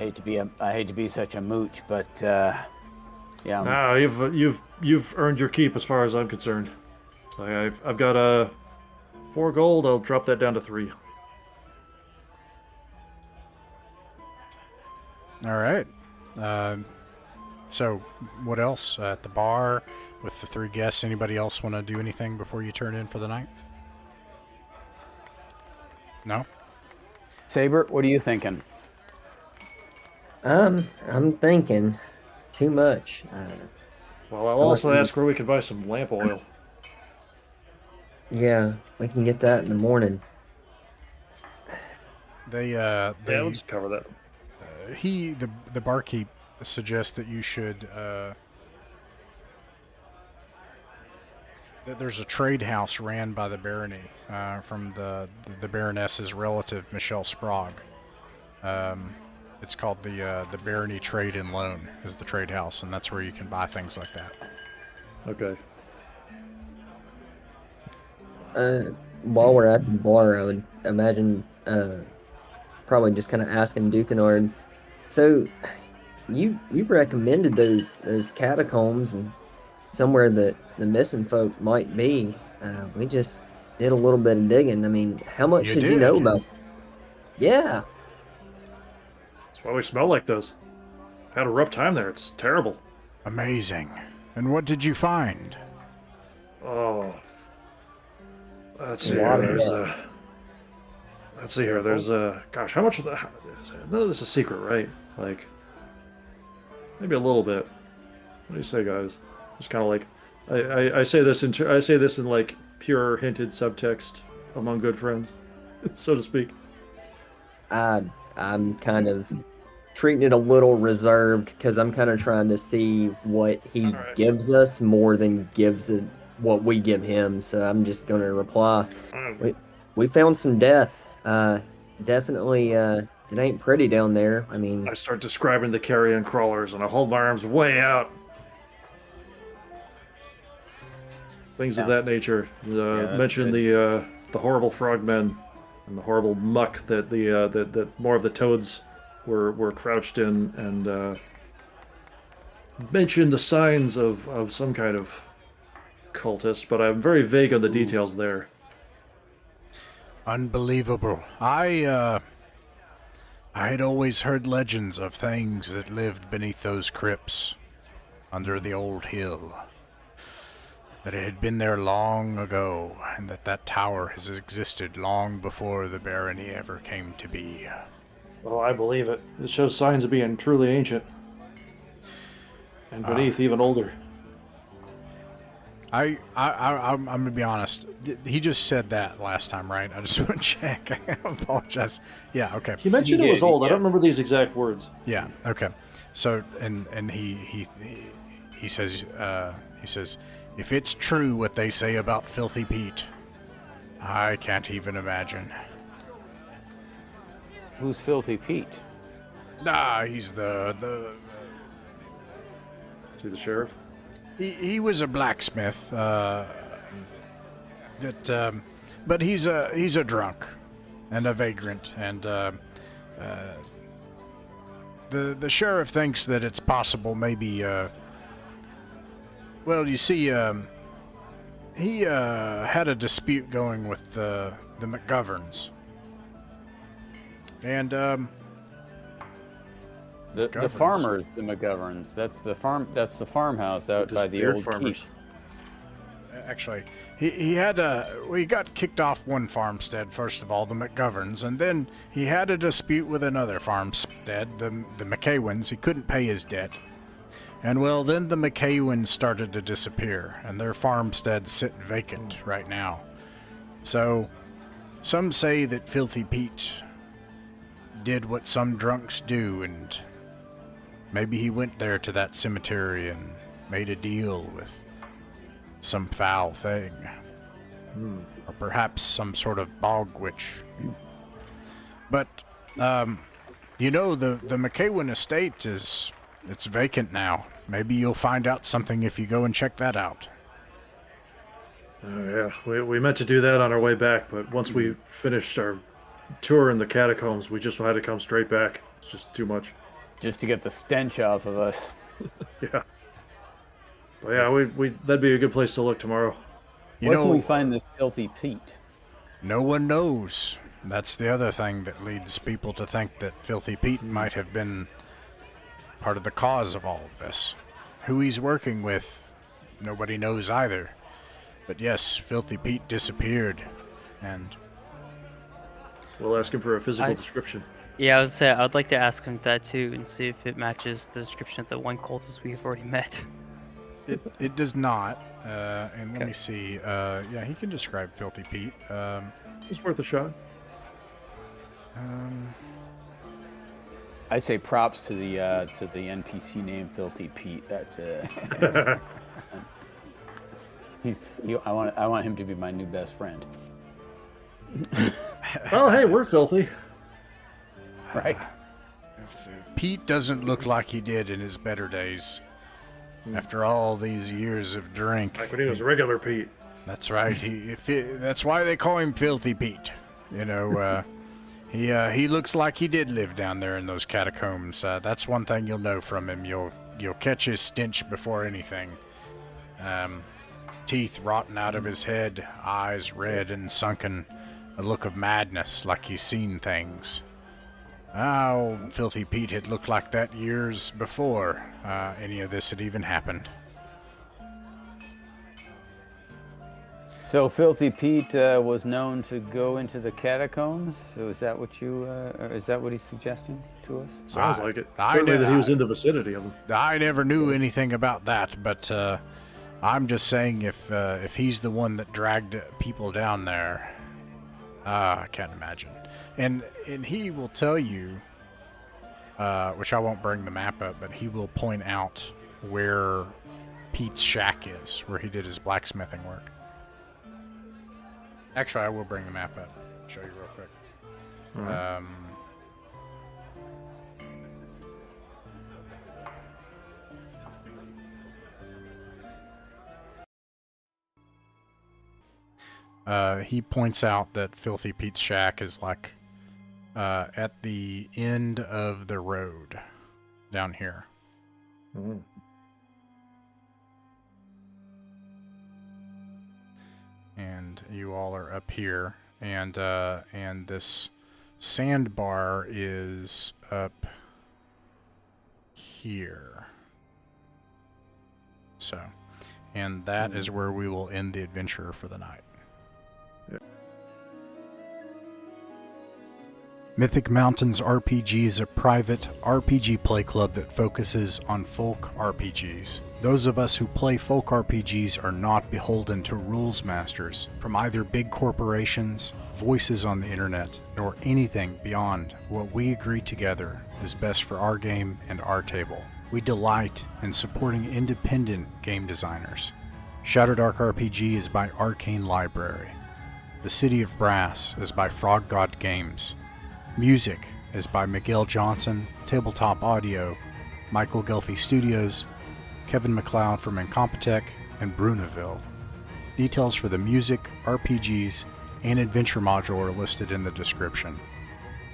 hate to be such a mooch, but yeah.
Nah, you've earned your keep as far as I'm concerned. So I've got 4 gold. I'll drop that down to 3.
All right. So, what else at the bar with the 3 guests? Anybody else want to do anything before you turn in for the night? No?
Sabert, what are you thinking?
I'm thinking too much.
Well, I'll also ask where we can buy some lamp oil.
Yeah, we can get that in the morning.
Yeah, we'll just cover that.
The barkeep suggests that you should that there's a trade house ran by the barony from the Baroness's relative Michelle Sprague. It's called the Barony Trade and Loan is the trade house, and that's where you can buy things like that.
Okay.
While we're at the bar, I would imagine probably just kind of asking Ducanard. So, you recommended those catacombs, and somewhere that the missing folk might be. We just did a little bit of digging. I mean, how much
You
did you know
did?
about? Yeah,
That's why we smell like this. Had a rough time there. It's terrible.
Amazing. And what did you find?
Oh. Let's see
A
here.
lot of
There's
death.
a. Let's see here. There's a. Gosh, how much of the. None of this is secret, right? Like. Maybe a little bit. What do you say, guys? Just kind of like. I say this in like pure hinted subtext among good friends, so to speak.
I'm kind of treating it a little reserved because I'm kind of trying to see what he
All right.
gives us more than gives it what we give him. So I'm just going to reply. We found some death. Definitely. It ain't pretty down there. I mean,
I start describing the carrion crawlers, and I hold my arms way out. Things of
Yeah.
that nature.
that's
Mention
good.
the horrible frogmen and the horrible muck that that more of the toads were crouched in, and mention the signs of some kind of cultist, but I'm very vague on the details there.
Unbelievable. I had always heard legends of things that lived beneath those crypts under the old hill. That it had been there long ago, and that tower has existed long before the barony ever came to be.
Oh, I believe it. It shows signs of being truly ancient. And beneath, even older.
I'm gonna be honest. He just said that last time, right? I just want to check. I apologize. Yeah. Okay.
He mentioned it was
did,
old. I
yeah.
don't remember these exact words.
Yeah. Okay. So and he says if it's true what they say about Filthy Pete, I can't even imagine.
Who's Filthy Pete?
Nah, he's the
See the sheriff?
he was a blacksmith. But he's a drunk and a vagrant, and the sheriff thinks that it's possible maybe. Well, you see, he had a dispute going with the McGoverns, and
The
Governs.
farmers, the McGoverns. That's the farmhouse out by the
Disappeared
old
farmers.
keep.
actually, he he got kicked off one farmstead first of all, the McGoverns, and then he had a dispute with another farmstead, the McEwins. He couldn't pay his debt. And well, then the McEwins started to disappear, and their farmsteads sit vacant right now. So, some say that Filthy Pete did what some drunks do, and maybe he went there to that cemetery and made a deal with some foul thing. Or perhaps some sort of bog witch. But, you know, the McEwen estate it's vacant now. Maybe you'll find out something if you go and check that out.
Oh, yeah. We meant to do that on our way back, but once we finished our tour in the catacombs, we just had to come straight back. It's just too much.
Just to get the stench off of us.
Yeah. But yeah, we that'd be a good place to look tomorrow.
You
Where
know,
can we find this Filthy Pete?
no one knows. That's the other thing that leads people to think that Filthy Pete might have been part of the cause of all of this. Who he's working with, nobody knows either. But yes, Filthy Pete disappeared, and
We'll ask him for a physical description.
Yeah, I would say I'd like to ask him that too and see if it matches the description of the one cultist we've already met.
it does not. And let me see. Yeah, he can describe Filthy Pete.
It's worth a shot.
I'd say props to the NPC name Filthy Pete. I want him to be my new best friend.
Well, hey, we're filthy.
Right.
If Pete doesn't look like he did in his better days, after all these years of drink.
Like when he was regular Pete.
That's right. That's why they call him Filthy Pete. You know, he looks like he did live down there in those catacombs. That's one thing you'll know from him. You'll catch his stench before anything. Teeth rotten out of his head, eyes red and sunken, a look of madness like he's seen things. Old Filthy Pete had looked like that years before any of this had even happened.
So Filthy Pete was known to go into the catacombs. So is that what he's suggesting to us?
Sounds like it.
I
Certainly
know-
that he was in the vicinity of them.
I never knew anything about that, but I'm just saying if he's the one that dragged people down there, I can't imagine. And he will tell you, which I won't bring the map up, but he will point out where Pete's shack is, where he did his blacksmithing work. Actually, I will bring the map up. Show you real quick.
Alright.
He points out that Filthy Pete's shack is like at the end of the road down here.
Mm.
And you all are up here, and this sandbar is up here. So, and that is where we will end the adventure for the night. Mythic Mountains RPG is a private RPG play club that focuses on folk RPGs. Those of us who play folk RPGs are not beholden to rules masters from either big corporations, voices on the internet, nor anything beyond what we agree together is best for our game and our table. We delight in supporting independent game designers. Shadowdark RPG is by Arcane Library. The City of Brass is by Frog God Games. Music is by Miguel Johnson, Tabletop Audio, Michael Gelfie Studios, Kevin MacLeod from Incompetech, and Brunaville. Details for the music, RPGs, and adventure module are listed in the description.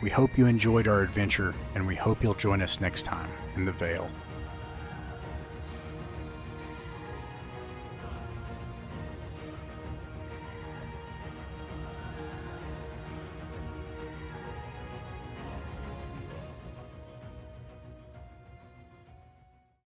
We hope you enjoyed our adventure, and we hope you'll join us next time in the Vale.